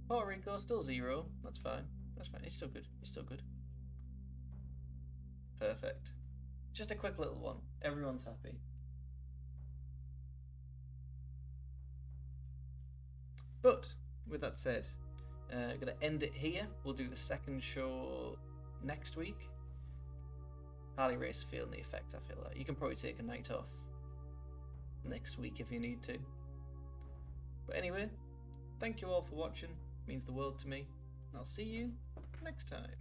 Puerto Rico, still 0. That's fine. That's fine. It's still good. It's still good. Perfect. Just a quick little one. Everyone's happy. But, with that said, I'm going to end it here. We'll do the second show next week. Harley Race feeling the effect, I feel like. You can probably take a night off next week if you need to. But anyway, thank you all for watching. It means the world to me. And I'll see you next time.